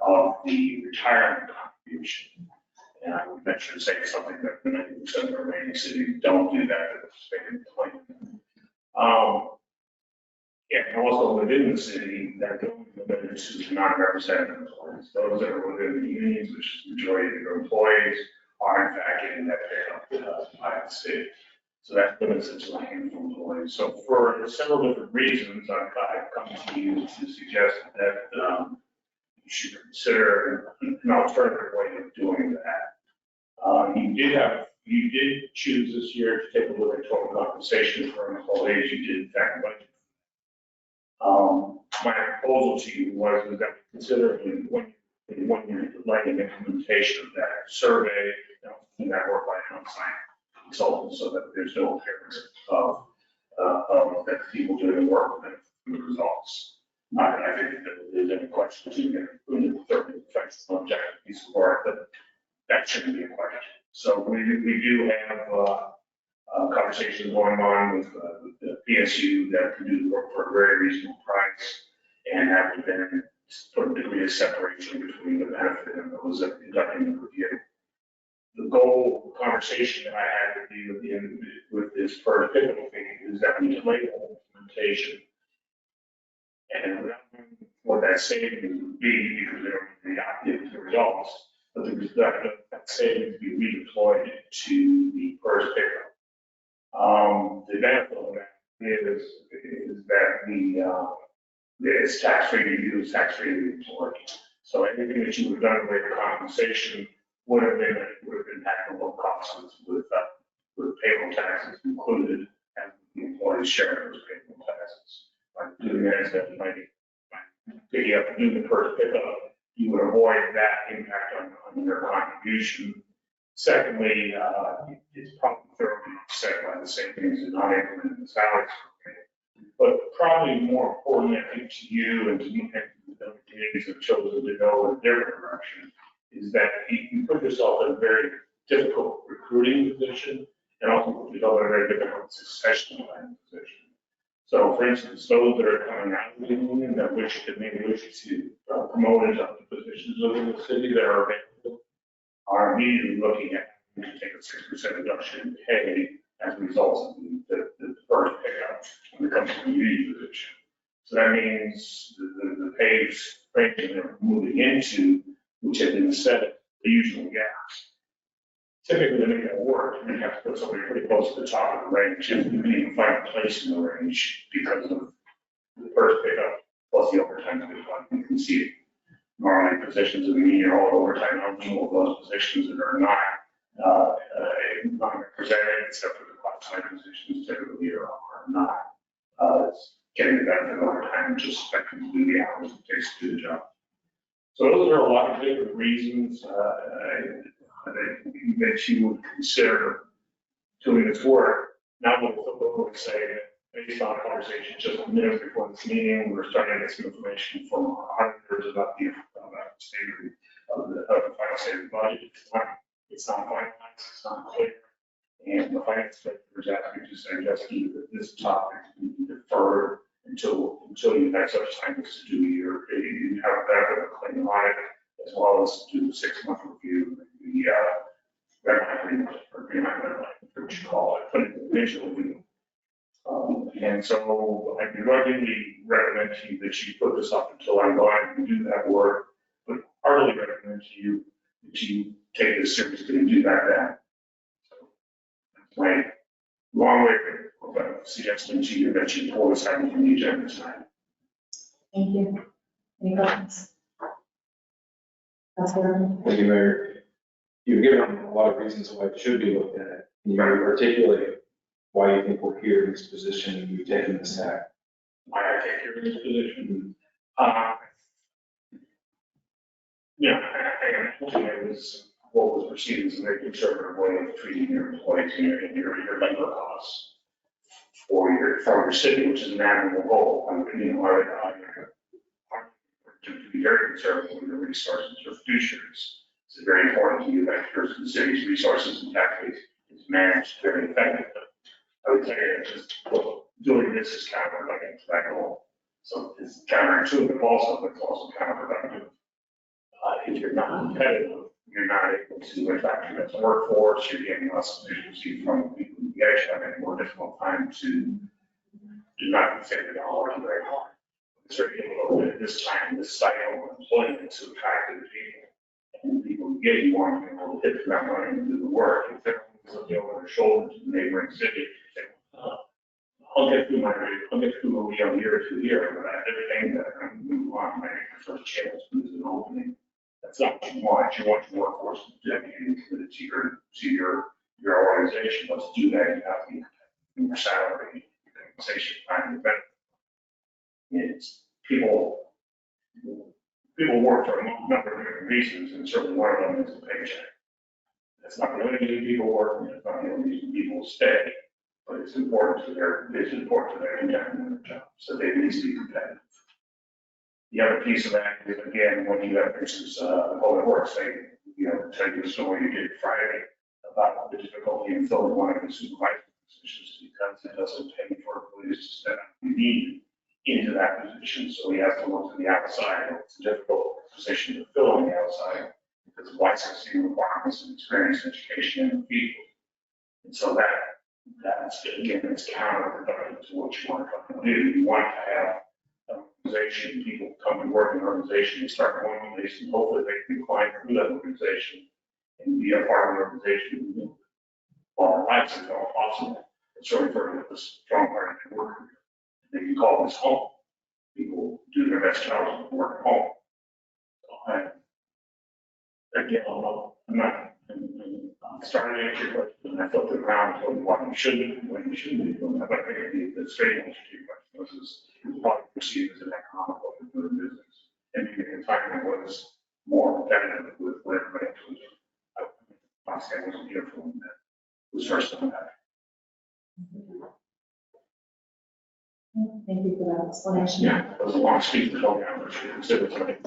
of the retirement contribution. And I would venture to say something that 90% of the remaining cities don't do that at the state employment. And also within the city, that don't limited to non-representative employees. Those that are within the unions, which is the majority of your employees, are in fact getting that pickup by the state. So that limits it to a handful of employees. So for several different reasons, I've come to you to suggest that you should consider an alternative way of doing that. You did choose this year to take a look at total compensation for employees. You did in fact budget. My proposal to you was that we consider when you're lighting implementation of that survey, that work by outside consultants so that there's no appearance of that people doing the work and the results. I think that if there's any questions, you can include the 30 effects on objective piece of work, but that shouldn't be a question. So we do have conversations going on with the PSU that can do the work for a very reasonable price and have been sort of degree of separation between the benefit and those that are conducting the review. The goal conversation that I had with you with this first pivotal thing is that we delay the implementation. And without knowing what that savings would be, because they don't really get the results, but that savings be redeployed to the first pickup. The benefit of that is that it's tax-free to use, tax-free to employ. So anything that you would have done with compensation would have been taxable costs with payroll taxes included and the employee's share of those payroll taxes. By doing that, by picking up and doing the first pickup, you would avoid that impact on their contribution. Secondly, it's probably thoroughly offset by the same things that not implementing the salaries. But probably more importantly, I think to you and to me, the communities have chosen to go in a different direction, is that you put yourself in a very difficult recruiting position and also put yourself in a very difficult succession planning position. So for instance, those that are coming out of the union that wish to promote into other positions within the city that are available are immediately looking at to take a 6% reduction in pay as a result of the first pickup when it comes to the union position. So that means the pay range that they're moving into, which had been set at the usual gaps. Typically, to make that work, you have to put somebody pretty close to the top of the range, and you can even find a place in the range because of the first pickup plus the overtime that you can see. Normally, positions in the union are all overtime eligible, those positions that are not represented, except for the classified positions, typically are not. It's getting the benefit of overtime, just expecting to do the hours it takes to do the job. So those are a lot of different reasons that you would consider doing this work. Now, we'll say that based on a conversation just a minute before this meeting, we're starting to get some information from our auditors about the state of the final state of the budget. It's not finalized, it's not clear. And the finance director is asking to suggest either that this topic be deferred until you have such time as to do you have a better clean audit, as well as do the 6-month review, the red line agreement, or green line, what you call it, but it's visual review. And so I begrudgingly recommend to you that you put this up until I'm going to do that work, but heartily recommend to you that you take this seriously and do that. So that's my long way of suggesting to you that you pull this out from the agenda tonight. Thank you. Any questions? That's what I'm. Thank you, Mayor. You've given a lot of reasons why it should be looked at. Can you articulate why you think we're here in this position and you've taken this act? Why I take here in this position? It was what was perceived as a very conservative way of treating your employees and your labor costs for your city, which is an admirable goal. To be very conservative with the resources of fiduciaries. It's very important to you that the city's resources and tax base is managed very effectively. I would say just doing this is counterproductive to that goal. So it's counterintuitive also, but it's also counterproductive. If you're not competitive, you're not able to attract your best workforce, you're getting less efficiency from people who actually have a more difficult time to do not save the dollars very hard. It's very difficult at this time, this cycle of employment to attract the people. And people who get you want to be able to hit the ground running and do the work. If they're looking over their shoulder to the neighboring city, I'll get through a year or 2 years, but everything that I'm moving on, my first chance is an opening. That's not what you want. You want your workforce dedicated to your organization. Let's do that. You have to be your salary, your compensation, time, and benefit. It's people work for a number of different reasons, and certainly one of them is the paycheck. That's not the only reason people work, and it's not the only reason people stay, but it's important to their income and their job, so they need to be competitive. The other piece of that is, again, when you have, for instance, the public works, tell you the story you did Friday about the difficulty in filling one of the supervisor positions because it doesn't pay for employees to step up and need into that position. So he has to look to the outside. It's a difficult position to fill on the outside because of licensing requirements and experience, education, and people. And so that's again, it's counterproductive to what you want to come and do. You want to have an organization, people come and work in an organization and start going to place, and hopefully they can climb through that organization and be a part of the organization while their lives are all possible. it's really for this strong part of the work. They can call this home. People do their best job of work at home. So again, I'm starting to answer your question, and I flipped it around, so what you shouldn't, what you shouldn't do. But I think the straight answer to your question was probably perceived as an economic one for the business. And maybe the timing was more competitive with what everybody else was. Last guy wasn't here for when that was first on that. Thank you for that explanation. Yeah, that was a long speech for telling you, I consider it.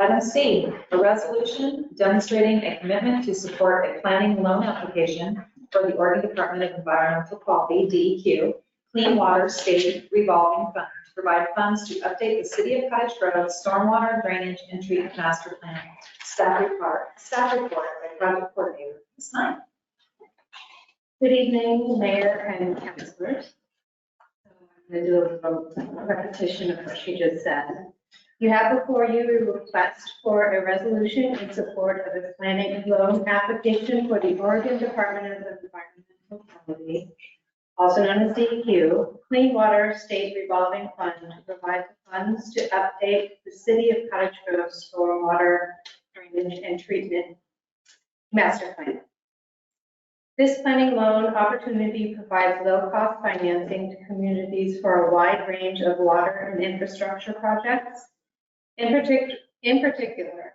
Item C, a resolution demonstrating a commitment to support a planning loan application for the Oregon Department of Environmental Quality, DEQ, Clean Water State Revolving Fund to provide funds to update the City of Cottage Grove Stormwater Drainage and Treatment Master Plan. Staff report by project coordinator, Ms. Knight. Good evening, Mayor and councilors. I'm going to do a repetition of what she just said. You have before you a request for a resolution in support of a planning loan application for the Oregon Department of Environmental Quality, also known as DEQ, Clean Water State Revolving Fund to provide the funds to update the City of Cottage Grove Stormwater Drainage and Treatment Master Plan. This planning loan opportunity provides low-cost financing to communities for a wide range of water and infrastructure projects. In particular,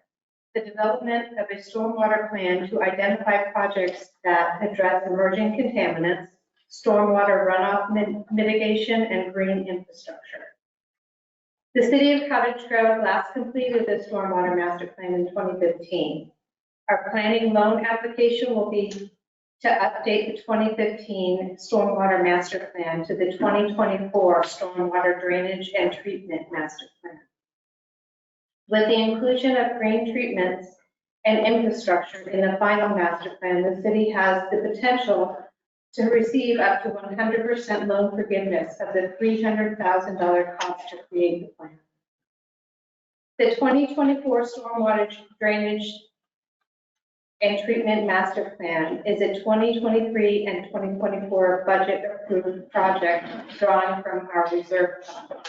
the development of a stormwater plan to identify projects that address emerging contaminants, stormwater runoff mitigation, and green infrastructure. The City of Cottage Grove last completed the Stormwater Master Plan in 2015. Our planning loan application will be to update the 2015 Stormwater Master Plan to the 2024 Stormwater Drainage and Treatment Master Plan. With the inclusion of green treatments and infrastructure in the final master plan, the city has the potential to receive up to 100% loan forgiveness of the $300,000 cost to create the plan. The 2024 Stormwater Drainage and Treatment Master Plan is a 2023 and 2024 budget approved project drawing from our reserve fund.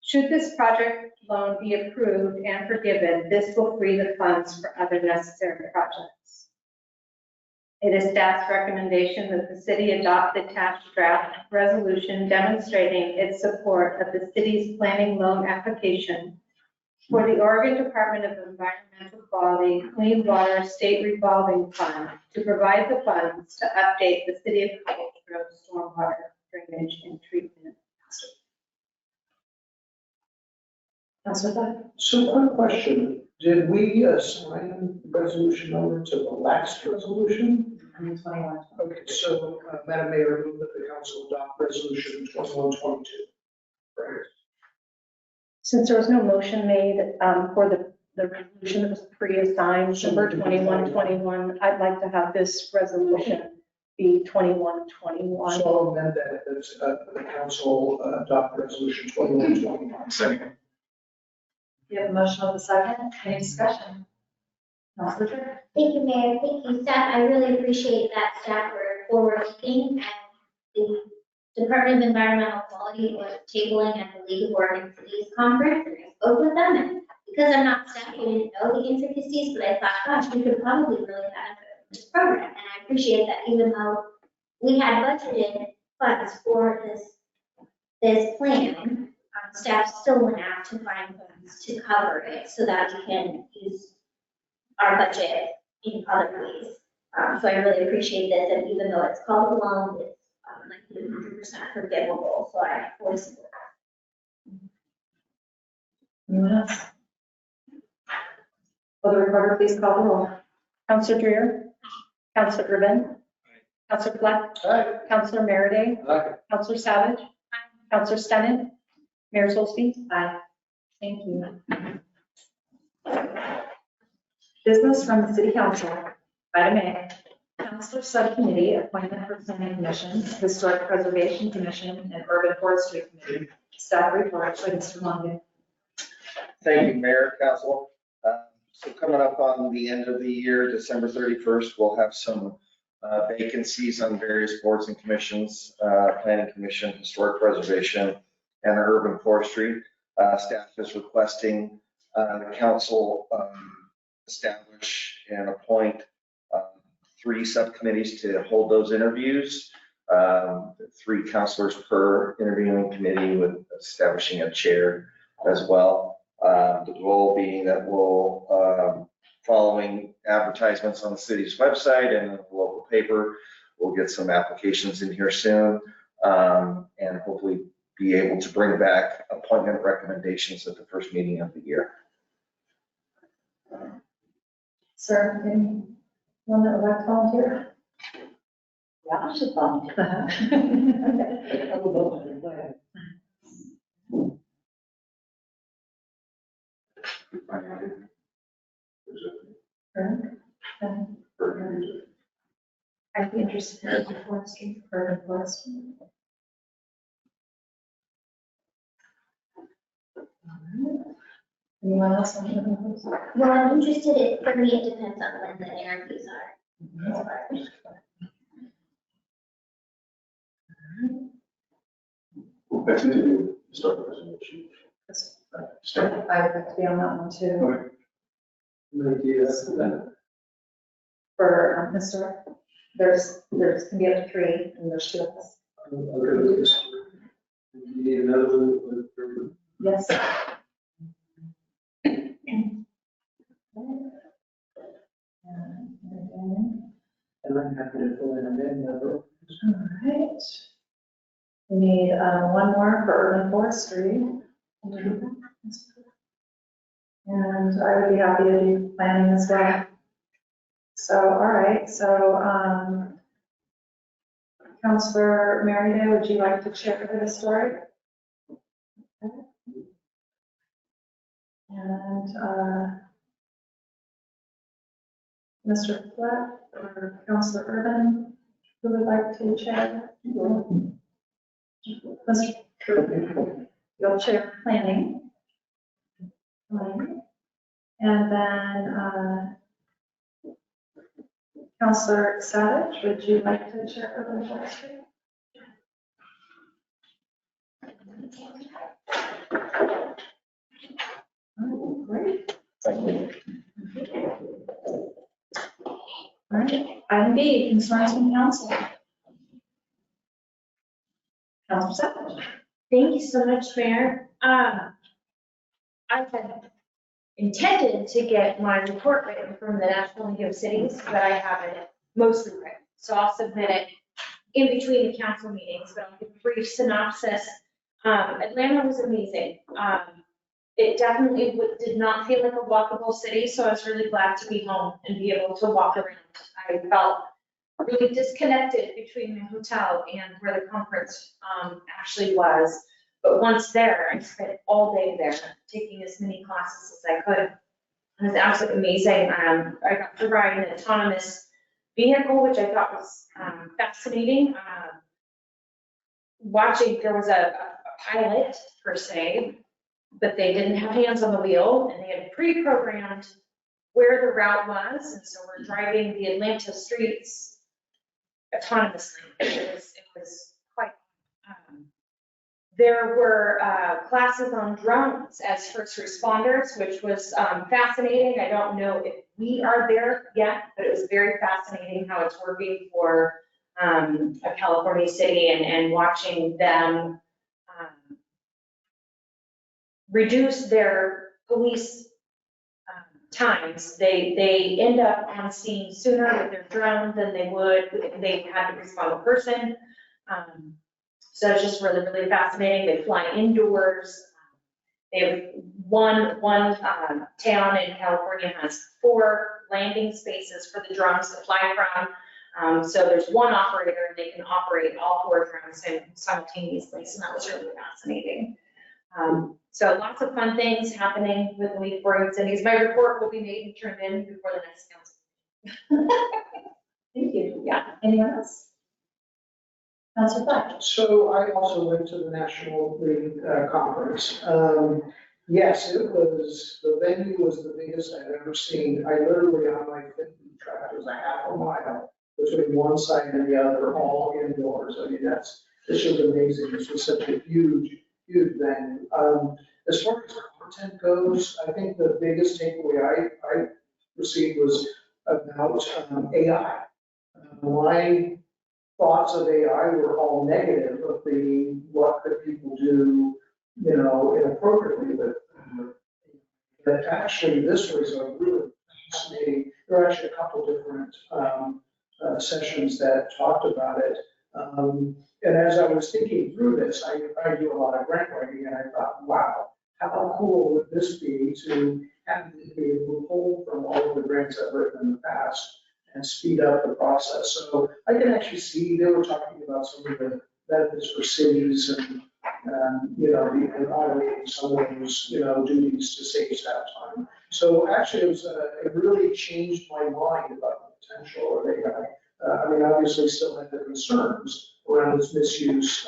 Should this project loan be approved and forgiven, this will free the funds for other necessary projects. It is staff's recommendation that the city adopt the attached draft resolution demonstrating its support of the city's planning loan application for the Oregon Department of Environmental Quality Clean Water State Revolving Fund to provide the funds to update the City of Cottage Grove Stormwater Drainage and Treatment. So one question, did we assign the resolution number to the last resolution? 21. Okay, so Madam Mayor, move that the council adopt resolution 2122. Right. Since there was no motion made for the resolution that was pre-assigned, number 2121, I'd like to have this resolution be 2121. So I'll amend that, the council adopt resolution 2121. Second. You have a motion on the second. Any discussion? Councilor Drier? Thank you, Mayor. Thank you, staff. I really appreciate that staff were forward-looking, and the Department of Environmental Quality was tabling at the League of Oregon Cities Conference, and I spoke with them, and because I'm not staff, I didn't know the intricacies, but I thought, gosh, we could probably really benefit from this program, and I appreciate that even though we had budgeted funds for this plan, staff still went out to find funds to cover it so that we can use our budget in other ways. So I really appreciate this, and even though it's called a loan, it's like 100% forgivable, so I fully support that. Anyone else? Will the recorder please call the roll? Counselor Drier? Counselor Urban? Counselor Fleck? Aye. Counselor Merity? Aye. Counselor Savage? Counselor Stennett? Mayor Solsby? Aye. Thank you. Business from the City Council. Item A, Councilor Subcommittee appointment for Planning Commission, Historic Preservation Commission, and Urban Forestry Committee. Staff report by Mr. Longin. Thank you, Mayor, Council. So coming up on the end of the year, December 31st, we'll have some vacancies on various boards and commissions, Planning Commission, Historic Preservation, and Urban Forestry. Staff is requesting the council establish and appoint 3 subcommittees to hold those interviews. 3 counselors per interviewing committee with establishing a chair as well. The goal being that we'll, following advertisements on the city's website and the local paper, we'll get some applications in here soon, and hopefully be able to bring back appointment recommendations at the first meeting of the year. Sir, anyone that would like to volunteer? Yeah, I should volunteer. I would love to do that. I'd be interested in urban forestry. Urban forestry. Anyone else want to propose? Well, I'm interested, for me, it depends on when the interviews are. That's it. Start presentation. I would like to be on that one too. Idea. For historic, there's can be up to 3, and there's 2 of us. I'll go with this. You need another one for Yes. And I'm happy to fill in a member. All right. We need 1 more for urban forestry. And I would be happy to do planning as well. So, all right, so Councilor Merida, would you like to chair the historic? Okay. And Mr. Fleck or Councilor Urban, who would like to chair? Mr. You'll chair planning. And then Councilor Savage, would you like to chair urban forestry? Oh, great. Thank you. All right, item B, concerns from council. Councilor Savage. Thank you so much, Mayor. I had intended to get my report written from the National League of Cities, but I have it mostly written. So I'll submit it in between the council meetings, but I'll give a brief synopsis. Atlanta was amazing. It definitely did not feel like a walkable city, so I was really glad to be home and be able to walk around. I felt really disconnected between the hotel and where the conference actually was. But once there, I spent all day there, taking as many classes as I could. It was absolutely amazing. I got to ride an autonomous vehicle, which I thought was fascinating. Watching, there was a pilot per se, but they didn't have hands on the wheel, and they had pre-programmed where the route was, and so we're driving the Atlanta streets autonomously. It was quite. There were classes on drones as first responders, which was fascinating. I don't know if we are there yet, but it was very fascinating how it's working for a California city and watching them reduce their police times. They end up on scene sooner with their drone than they would if they had to respond in person. So it's just really, really fascinating. They fly indoors. They have one town in California has 4 landing spaces for the drones to fly from. So there's one operator and they can operate all 4 drones simultaneously. So that was really fascinating. So lots of fun things happening with the League of Boarding Cities. My report will be made and turned in before the next council. Thank you. Yeah, anyone else? Councilor Fleck. So I also went to the National League Conference. Yes, it was, the venue was the biggest I've ever seen. I literally on my 50 track, it was a half a mile between one side and the other, all indoors. I mean, this was amazing. This was such a huge, huge venue. As far as content goes, I think the biggest takeaway I received was about AI. My thoughts of AI were all negative of the, what could people do, inappropriately, but actually this was a really fascinating, there were actually a couple different sessions that talked about it. And as I was thinking through this, I do a lot of grant writing, and I thought, wow, how cool would this be to have this be able to pull from all of the grants I've written in the past and speed up the process. So I can actually see, they were talking about some of the benefits for cities and automating some of those, duties to save staff time. So actually, it really changed my mind about the potential of AI. Obviously still have the concerns around its misuse.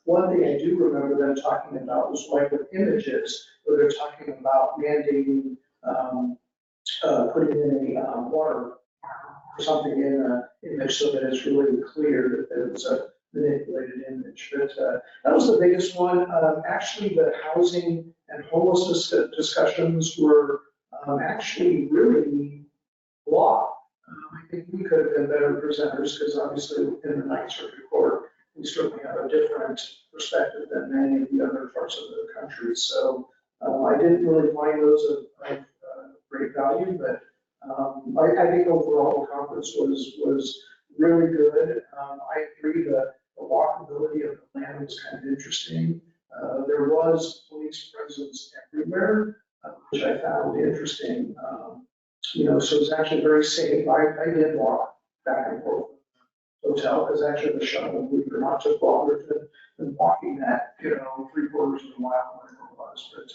One thing I do remember them talking about was like with images, where they're talking about mandating, putting in a water or something in an image so that it's really clear that it's a manipulated image. But that was the biggest one. Actually, the housing and homelessness discussions were actually really long. I think we could have been better presenters because obviously in the Ninth Circuit Court, we certainly have a different perspective than many of the other parts of the country. So I didn't really find those of great value, but I think overall the conference was really good. I agree that the walkability of the land was kind of interesting. There was police presence everywhere, which I found interesting. So it's actually very safe. I did walk back and forth to the hotel because actually the shuttle, believe it or not, took longer than walking that, 3/4 of a mile, whatever it was. But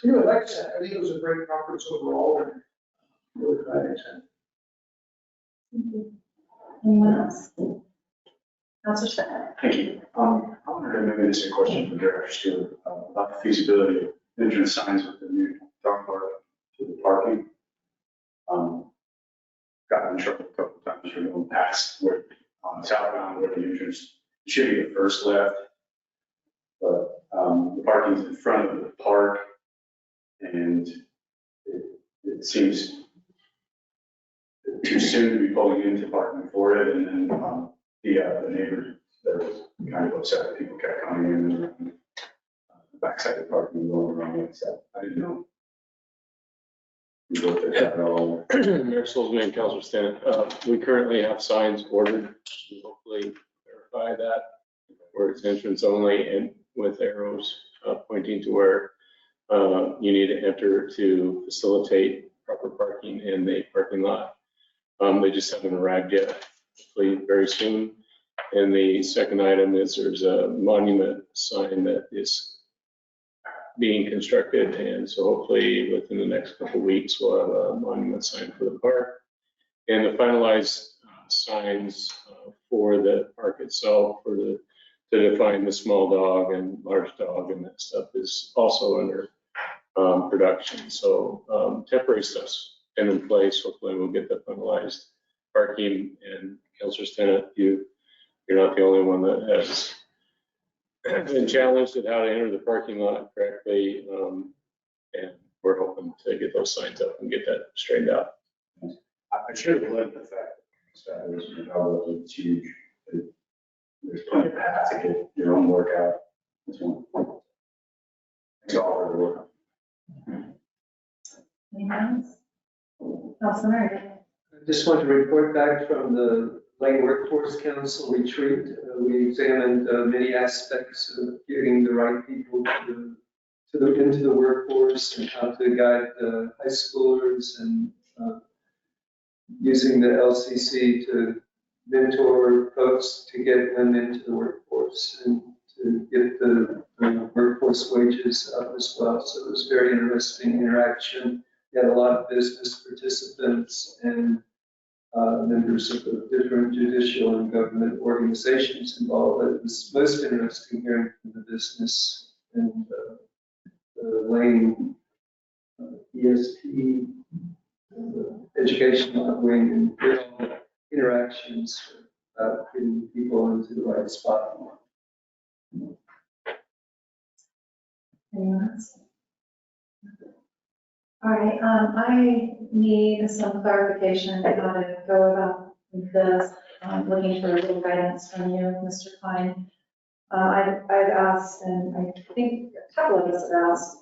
anyway, like I said, I think it was a great conference overall and really glad I attended. Anyone else? Councilor Stan. Thank you. I wonder if maybe this is a question for Director Stewart about the feasibility of entrance signs with the new dog park to the parking. Gotten in trouble a couple of times for going past where on southbound where the entrance should be the first left, but the parking's in front of the park, and it seems too soon to be pulling into parking for it, and then the neighbors that was kind of upset that people kept coming in and the backside of the parking and going around like that. I didn't know. We looked at that at all. Mayor Solzman and Councilor Stinnett, we currently have signs ordered. We hopefully verify that where it's entrance only and with arrows pointing to where you need to enter to facilitate proper parking in the parking lot. They just haven't arrived yet, hopefully very soon. And the second item is there's a monument sign that is being constructed, and so hopefully within the next couple of weeks we'll have a monument sign for the park. And the finalized signs for the park itself, to define the small dog and large dog and that stuff is also under production. So temporary stuff's been in place. Hopefully we'll get that finalized. Parking, and Councilor Stinnett, you're not the only one that has been challenged at how to enter the parking lot correctly, and we're hoping to get those signs up and get that straightened out. I should have led the fact that it's huge. There's plenty of paths to get your own workout. It's one. It's all for the work. Anyone else? Councilor. I just want to report back from the Lane Workforce Council retreat. We examined many aspects of getting the right people into the workforce and how to guide the high schoolers and using the LCC to mentor folks to get them into the workforce and to get the workforce wages up as well. So it was very interesting interaction. We had a lot of business participants and members of the different judicial and government organizations involved. But it was most interesting hearing from the business and lane, ESP, educational wing, and get all the interactions about getting people into the right spot. Anyone else? All right, I need some clarification on how to go about this. I'm looking for a little guidance from you, Mr. Klein. I've asked, and I think a couple of us have asked,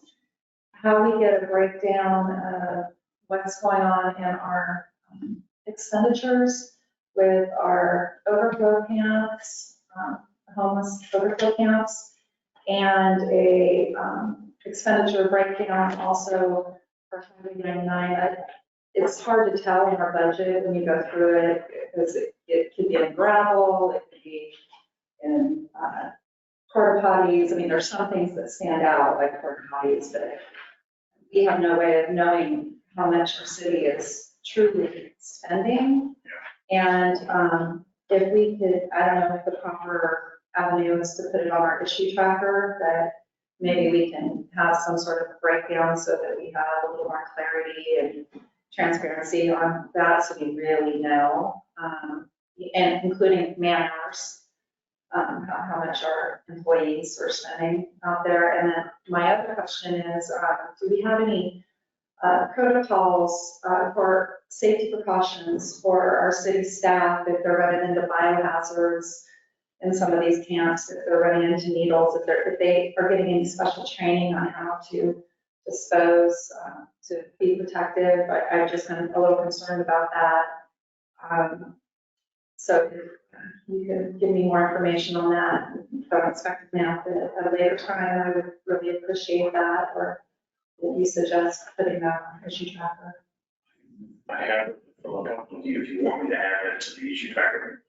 how we get a breakdown of what's going on in our expenditures with our overflow camps, homeless overflow camps, and a expenditure breakdown also for Highway 99. It's hard to tell in our budget when you go through it, because it could be in gravel, it could be in porta potties. I mean, there's some things that stand out, like porta potties, but we have no way of knowing how much our city is truly spending. And if we could, I don't know if the proper avenue is to put it on our issue tracker, that maybe we can have some sort of breakdown so that we have a little more clarity and transparency on that, so we really know, and including man hours, how much our employees are spending out there. And then my other question is, do we have any protocols for safety precautions for our city staff if they're running into biohazards in some of these camps, if they're running into needles, if they are getting any special training on how to dispose, to be protective? I just am a little concerned about that. So if you could give me more information on that, if I'm expecting that at a later time, I would really appreciate that. Or if you suggest putting that on issue tracker. I have it from a couple of you, if you want me to add it to the issue tracker,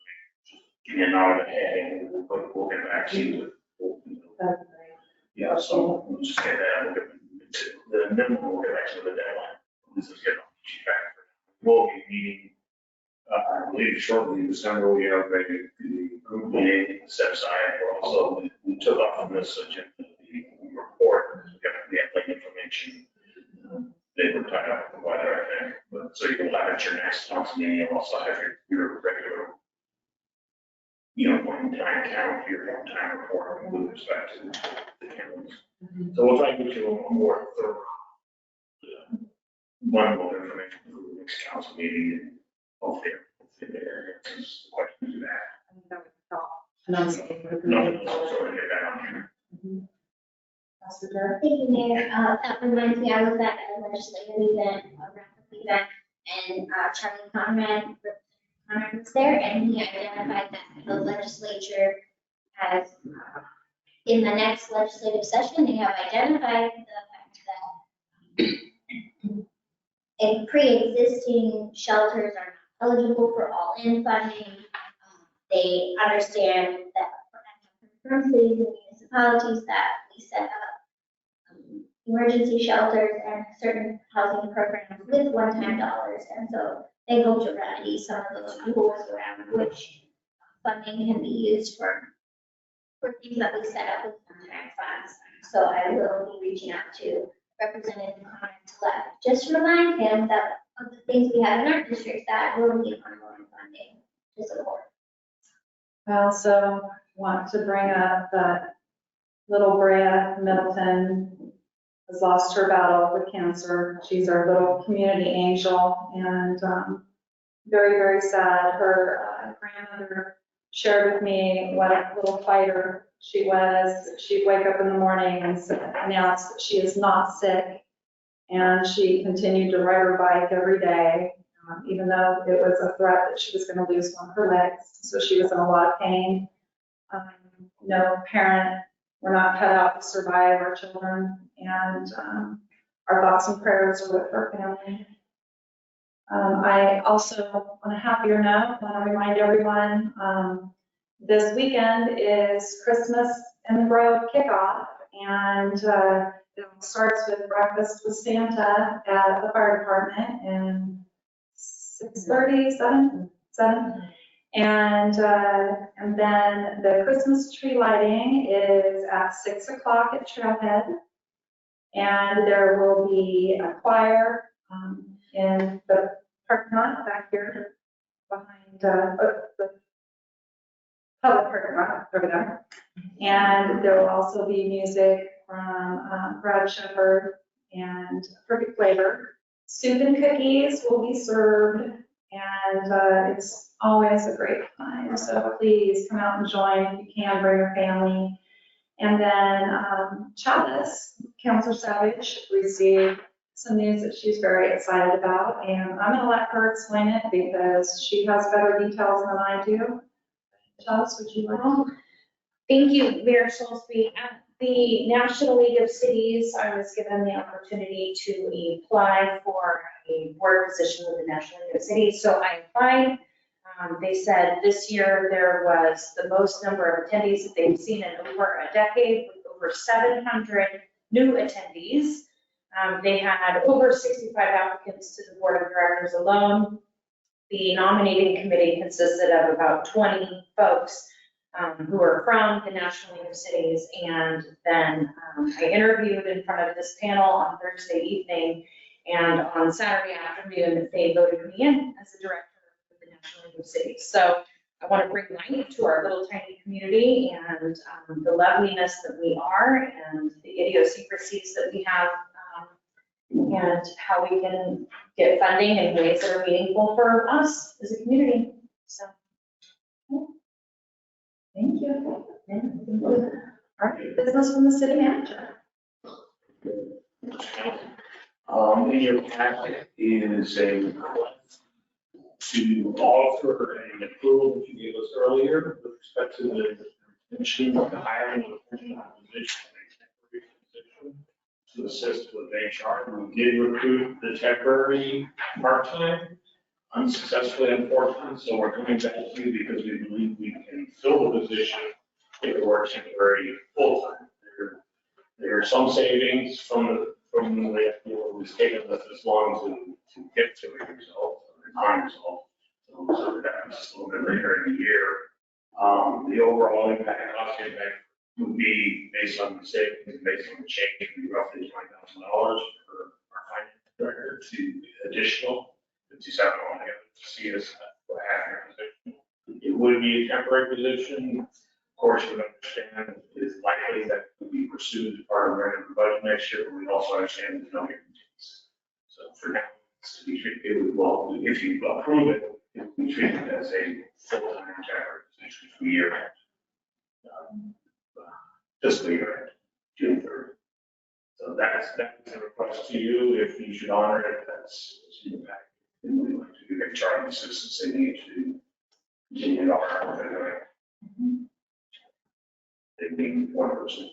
give me a nod of the head, and we'll get back to you with. That'd be great. Yeah, so we'll just get that, we'll get the minimum, we'll get back to the deadline. This is getting on the issue tracker. We'll be meeting, I believe shortly in December, we have a group meeting set aside. We're also, we took off from this agenda, the report, because we have late information. They were tied up with the weather, I think, but so you'll have at your next council meeting, you'll also have your regular, one time count, your one time report with respect to the cameras. So we'll try to get you a more thorough bundle of information for the next council meeting, and hopefully there are some questions to that. I think that would help. And I'm saying, No, so we'll get that on here. Pastor Jared? Thank you, Mayor. That reminds me, I was at a legislative event, and Charlie Conrad was there, and he identified that the legislature has, in the next legislative session, they have identified the fact that pre-existing shelters are not eligible for all-in funding. They understand that from cities and municipalities that we set up emergency shelters and certain housing programs with one-time dollars. And so they hope to remedy some of those rules around which funding can be used for things that we set up with one-time funds. So I will be reaching out to Representative Connor to just remind him that of the things we have in our district that will need ongoing funding to support. I also want to bring up that little Brea Middleton has lost her battle with cancer. She's our little community angel, and very, very sad. Her grandmother shared with me what a little fighter she was. She'd wake up in the morning and announce that she is not sick, and she continued to ride her bike every day, even though it was a threat that she was going to lose one of her legs. So she was in a lot of pain. No parent, we're not cut out to survive our children, and our thoughts and prayers are with her family. I also, on a happier note, want to remind everyone, this weekend is Christmas in the Grove kickoff, and it starts with breakfast with Santa at the fire department and 6:30, 7. And then the Christmas tree lighting is at 6 o'clock at Trailhead. And there will be a choir in the parking lot back here behind the public parking lot over there. And there will also be music from Brad Shepherd and Perfect Flavor. Soup and cookies will be served, and it's always a great time. So please come out and join if you can, bring your family. And then Chalice, Counselor Savage, received some news that she's very excited about, and I'm gonna let her explain it because she has better details than I do. Chalice, would you like to? Thank you, Mayor Schultzby. At the National League of Cities, I was given the opportunity to apply for a board position with the National League of Cities, so I applied. They said this year there was the most number of attendees that they've seen in over a decade, with over 700 new attendees. They had over 65 applicants to the board of directors alone. The nominating committee consisted of about 20 folks who are from the National League of Cities. And then I interviewed in front of this panel on Thursday evening, and on Saturday afternoon, they voted me in as the director of the National League of Cities. So I want to bring light to our little tiny community and the loveliness that we are and the idiosyncrasies that we have, and how we can get funding in ways that are meaningful for us as a community. So. Thank you. All right, business from the city manager. In your packet is a request to offer an approval that you gave us earlier with respect to the machine of the hiring of a position, a temporary position to assist with HR. We did recruit the temporary part-time unsuccessfully, unfortunately, so we're coming back to you because we believe we can fill the position if it were temporary full-time. There are some savings from the it was taking us this long to get to a result, a time result. So that was just a little bit later in the year. The overall impact, cost impact would be based on the savings, based on the change, would be roughly $20,000 for our finance director to additional 57 altogether to see us for half your position. It would be a temporary position. Of course, we understand it's likely that will be pursued as part of the budget next year, but we also understand there's no guarantees. So for now, it's to be treated, well, if you approve it, it will be treated as a full-time temporary position for year end. Fiscal year end, June 30th. So that's a request to you. If you should honor it, that's in the back. And we'd like to get charged assistance they need to continue our they need one person.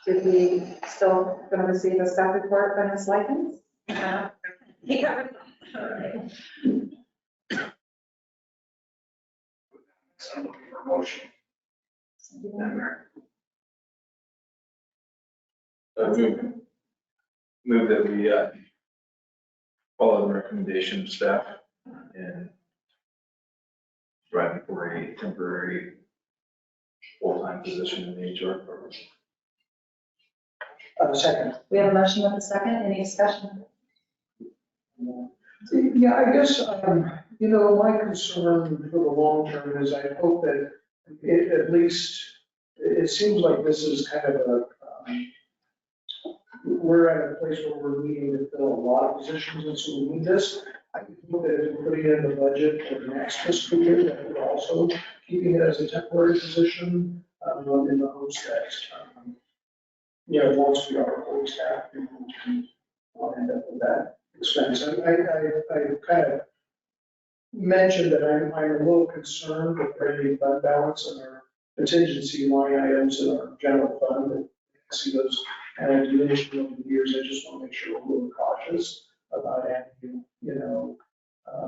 Did we still going to receive a staff report from Ms. Likens? Yeah. All right. So I'm looking for a motion. Move that we follow the recommendation of staff and provide for a temporary full-time position in the HR department. Second. We have a motion with a second. Any discussion? Yeah, I guess, my concern for the long term is I hope that at least, it seems like this is kind of we're at a place where we're needing to fill a lot of positions, and so we need this. I hope that if we're putting it in the budget for the next fiscal year, that we're also keeping it as a temporary position in the hopes that, once we are fully staffed, we can end up with that expense. I kind of mentioned that I'm a little concerned with the fund balance and our contingency line items in our general fund. And I see those kind of diminishing over the years. I just want to make sure we're a little cautious about having,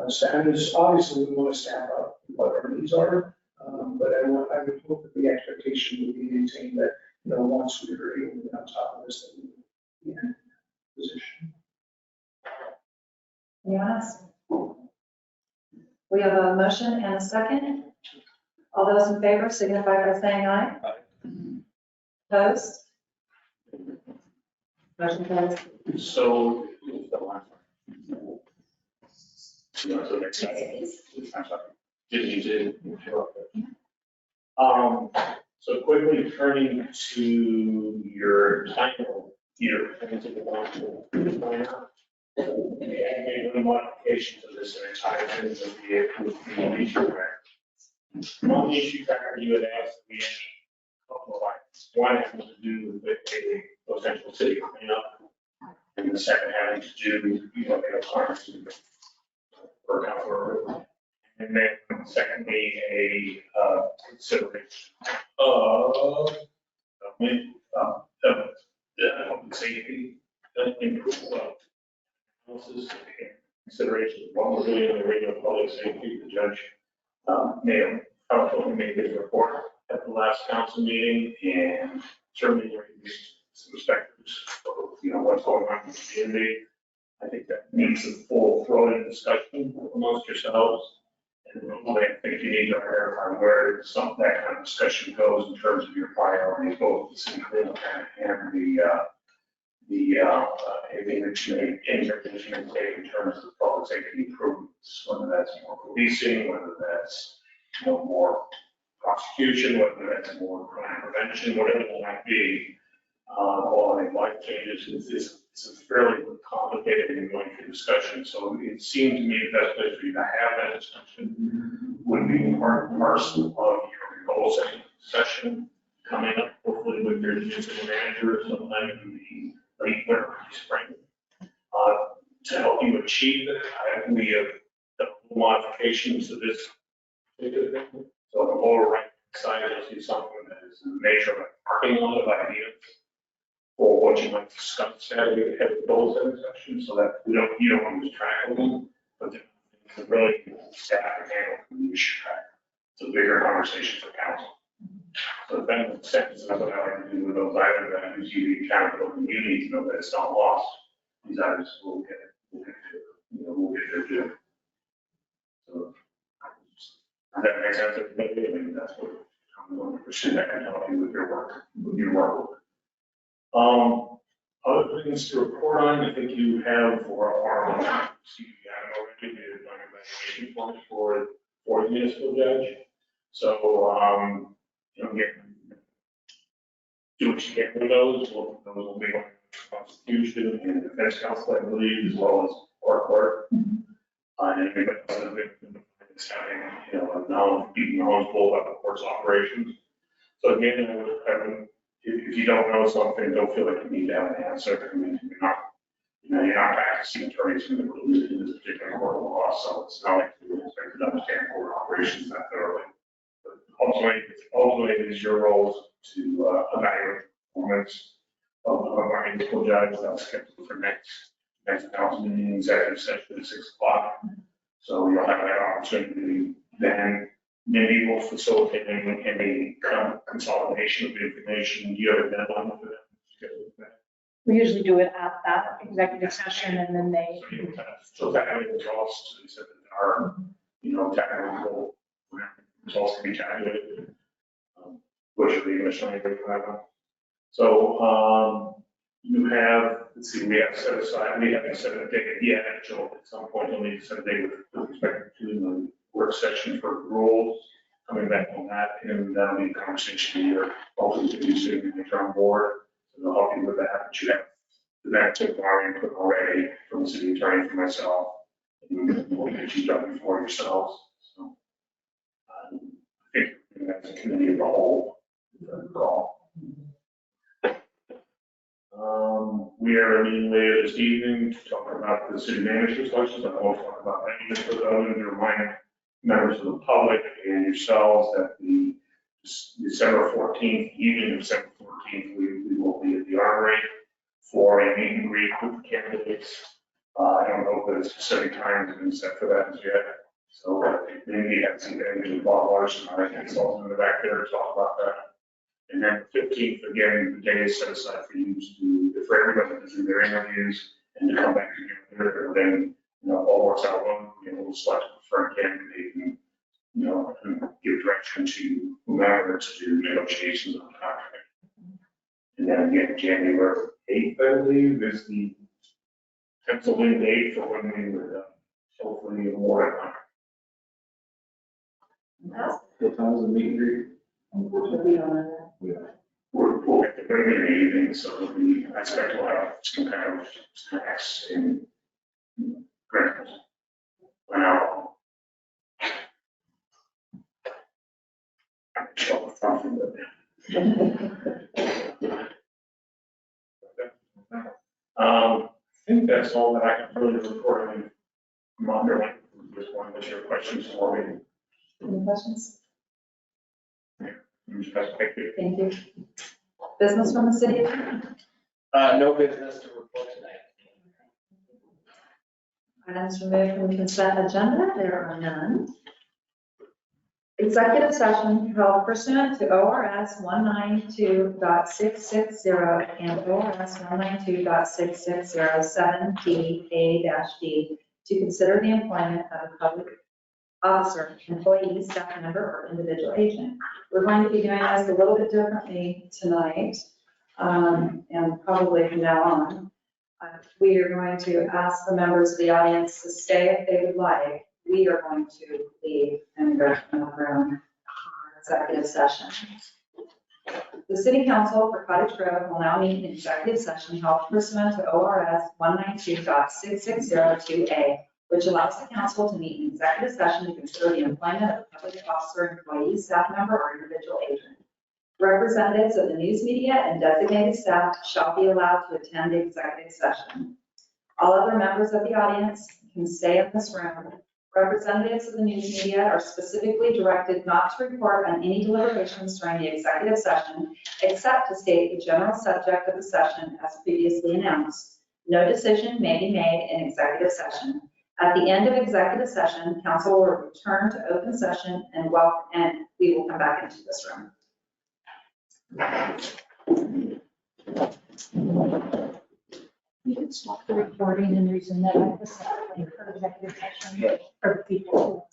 standards. Obviously, we want to staff up what our needs are, but I would hope that the expectation would be maintained that, once we're able to get on top of this, that we will be in a position. Yes. We have a motion and a second. All those in favor signify by saying aye. Aye. Opposed? Motion carries. So, so next time, I'm sorry, didn't need to interrupt. So quickly turning to your title here, I think it's one modification to this and it ties in with the issue tracker. On the issue tracker, you had asked me a couple of items. One having to do with a potential city cleanup, and the second having to do, the requirements for council. And then secondly, a consideration of public safety improvement analysis, consideration of what we're doing in the area of public safety. The judge made his report at the last council meeting and certainly raised some perspectives of what's going on in the community. I think that needs a full-throated discussion amongst yourselves. And I think you need to clarify where that kind of discussion goes in terms of your priorities, both the city cleanup and anything that you may take in terms of public safety improvements, whether that's more policing, whether that's more prosecution, whether that's more crime prevention, whatever it might be. All the life changes, it's a fairly complicated and lengthy discussion. So it seemed to me the best place for you to have that discussion would be part and parcel of your goal setting session coming up, hopefully with your new city manager sometime in the late winter, spring. To help you achieve that, we have done modifications to this particular thing. So on the lower right side, you'll see something that is a measure of a parking lot of ideas for what you might discuss at the goal setting session, so that you don't lose track of them, but then really staff and handle the issue track. It's a bigger conversation for council. So the benefit sentence is what I like to do with those items that gives you the accountability you need to know that it's not lost. These items will get there too. So does that make sense, everybody? I mean, that's what I'm going to pursue that can help you with your work. Other things to report on, I think you have for our, see, you haven't already did an evaluation form for the municipal judge. So, do what you can with those. Those will be on prosecution and defense counsel, I believe, as well as court. And everybody else is having, being knowledgeable about the court's operations. So again, I would, if you don't know something, don't feel like you need to have an answer. I mean, you're not practicing attorneys in this particular court of law, so it's not like you expect to understand court operations that thoroughly. But ultimately, it is your role to evaluate performance of our municipal judge. That's scheduled for next council meeting, executive session at 6 o'clock. So you'll have that opportunity then. Maybe we'll facilitate any consolidation of the information. Do you have a deadline for that? We usually do it at that executive session and then they. So that way the results, so that our, technical results can be tabulated, which will be initially required. So, you have, let's see, we have set aside, we haven't set a date yet, so at some point you'll need to set a date with respect to the work session for rules, coming back on that, and that'll be a conversation here, hopefully to be soon in the term board, so they'll help you with that, but you have the benefit of our input already from the city attorney, for myself, and we'll get you done before yourselves, so. I think that's a committee of the whole, call. We are meeting later this evening to talk about the city manager's elections. I won't talk about any of it, but I'm going to remind members of the public and yourselves that the December 14th, evening of December 14th, we will be at the Armory for a meet and greet with the candidates. I don't know if the specific time has been set for that as yet. So maybe you have some anything Bob Larson, our consultant in the back there to talk about that. And then the 15th, again, the day is set aside for you to, for everybody to do their interviews and to come back together. And then, all works out well, we'll select a preferred candidate and, and give direction to whomever to do negotiations on the contract. And then again, January 8th, I believe, is the penciled in date for when we would hopefully award it. What time is the meet and greet? We'll get the break in the evening, so I expect we'll have some kind of snacks and breakfast. Wow. I'm sure something with I think that's all that I can really report on from Underling. Just wanted to share questions for me. Any questions? Thank you. Thank you. Business from the city? No business to report tonight. Items removed from the consent agenda, there are none. Executive session held pursuant to ORS 192.660 and ORS 192.6607D to consider the employment of a public officer, employee, staff member, or individual agent. We're going to be doing this a little bit differently tonight, and probably from now on. We are going to ask the members of the audience to stay if they would like. We are going to leave and go from the room for executive session. The City Council for Cottage Grove will now meet in executive session held pursuant to ORS 192.6602A, which allows the council to meet in executive session to consider the employment of a public officer, employee, staff member, or individual agent. Representatives of the news media and designated staff shall be allowed to attend the executive session. All other members of the audience can stay in this room. Representatives of the news media are specifically directed not to report on any deliberations during the executive session, except to state the general subject of the session as previously announced. No decision may be made in executive session. At the end of executive session, council will return to open session and we will come back into this room. You can stop the recording and resume that. I was for executive session for people.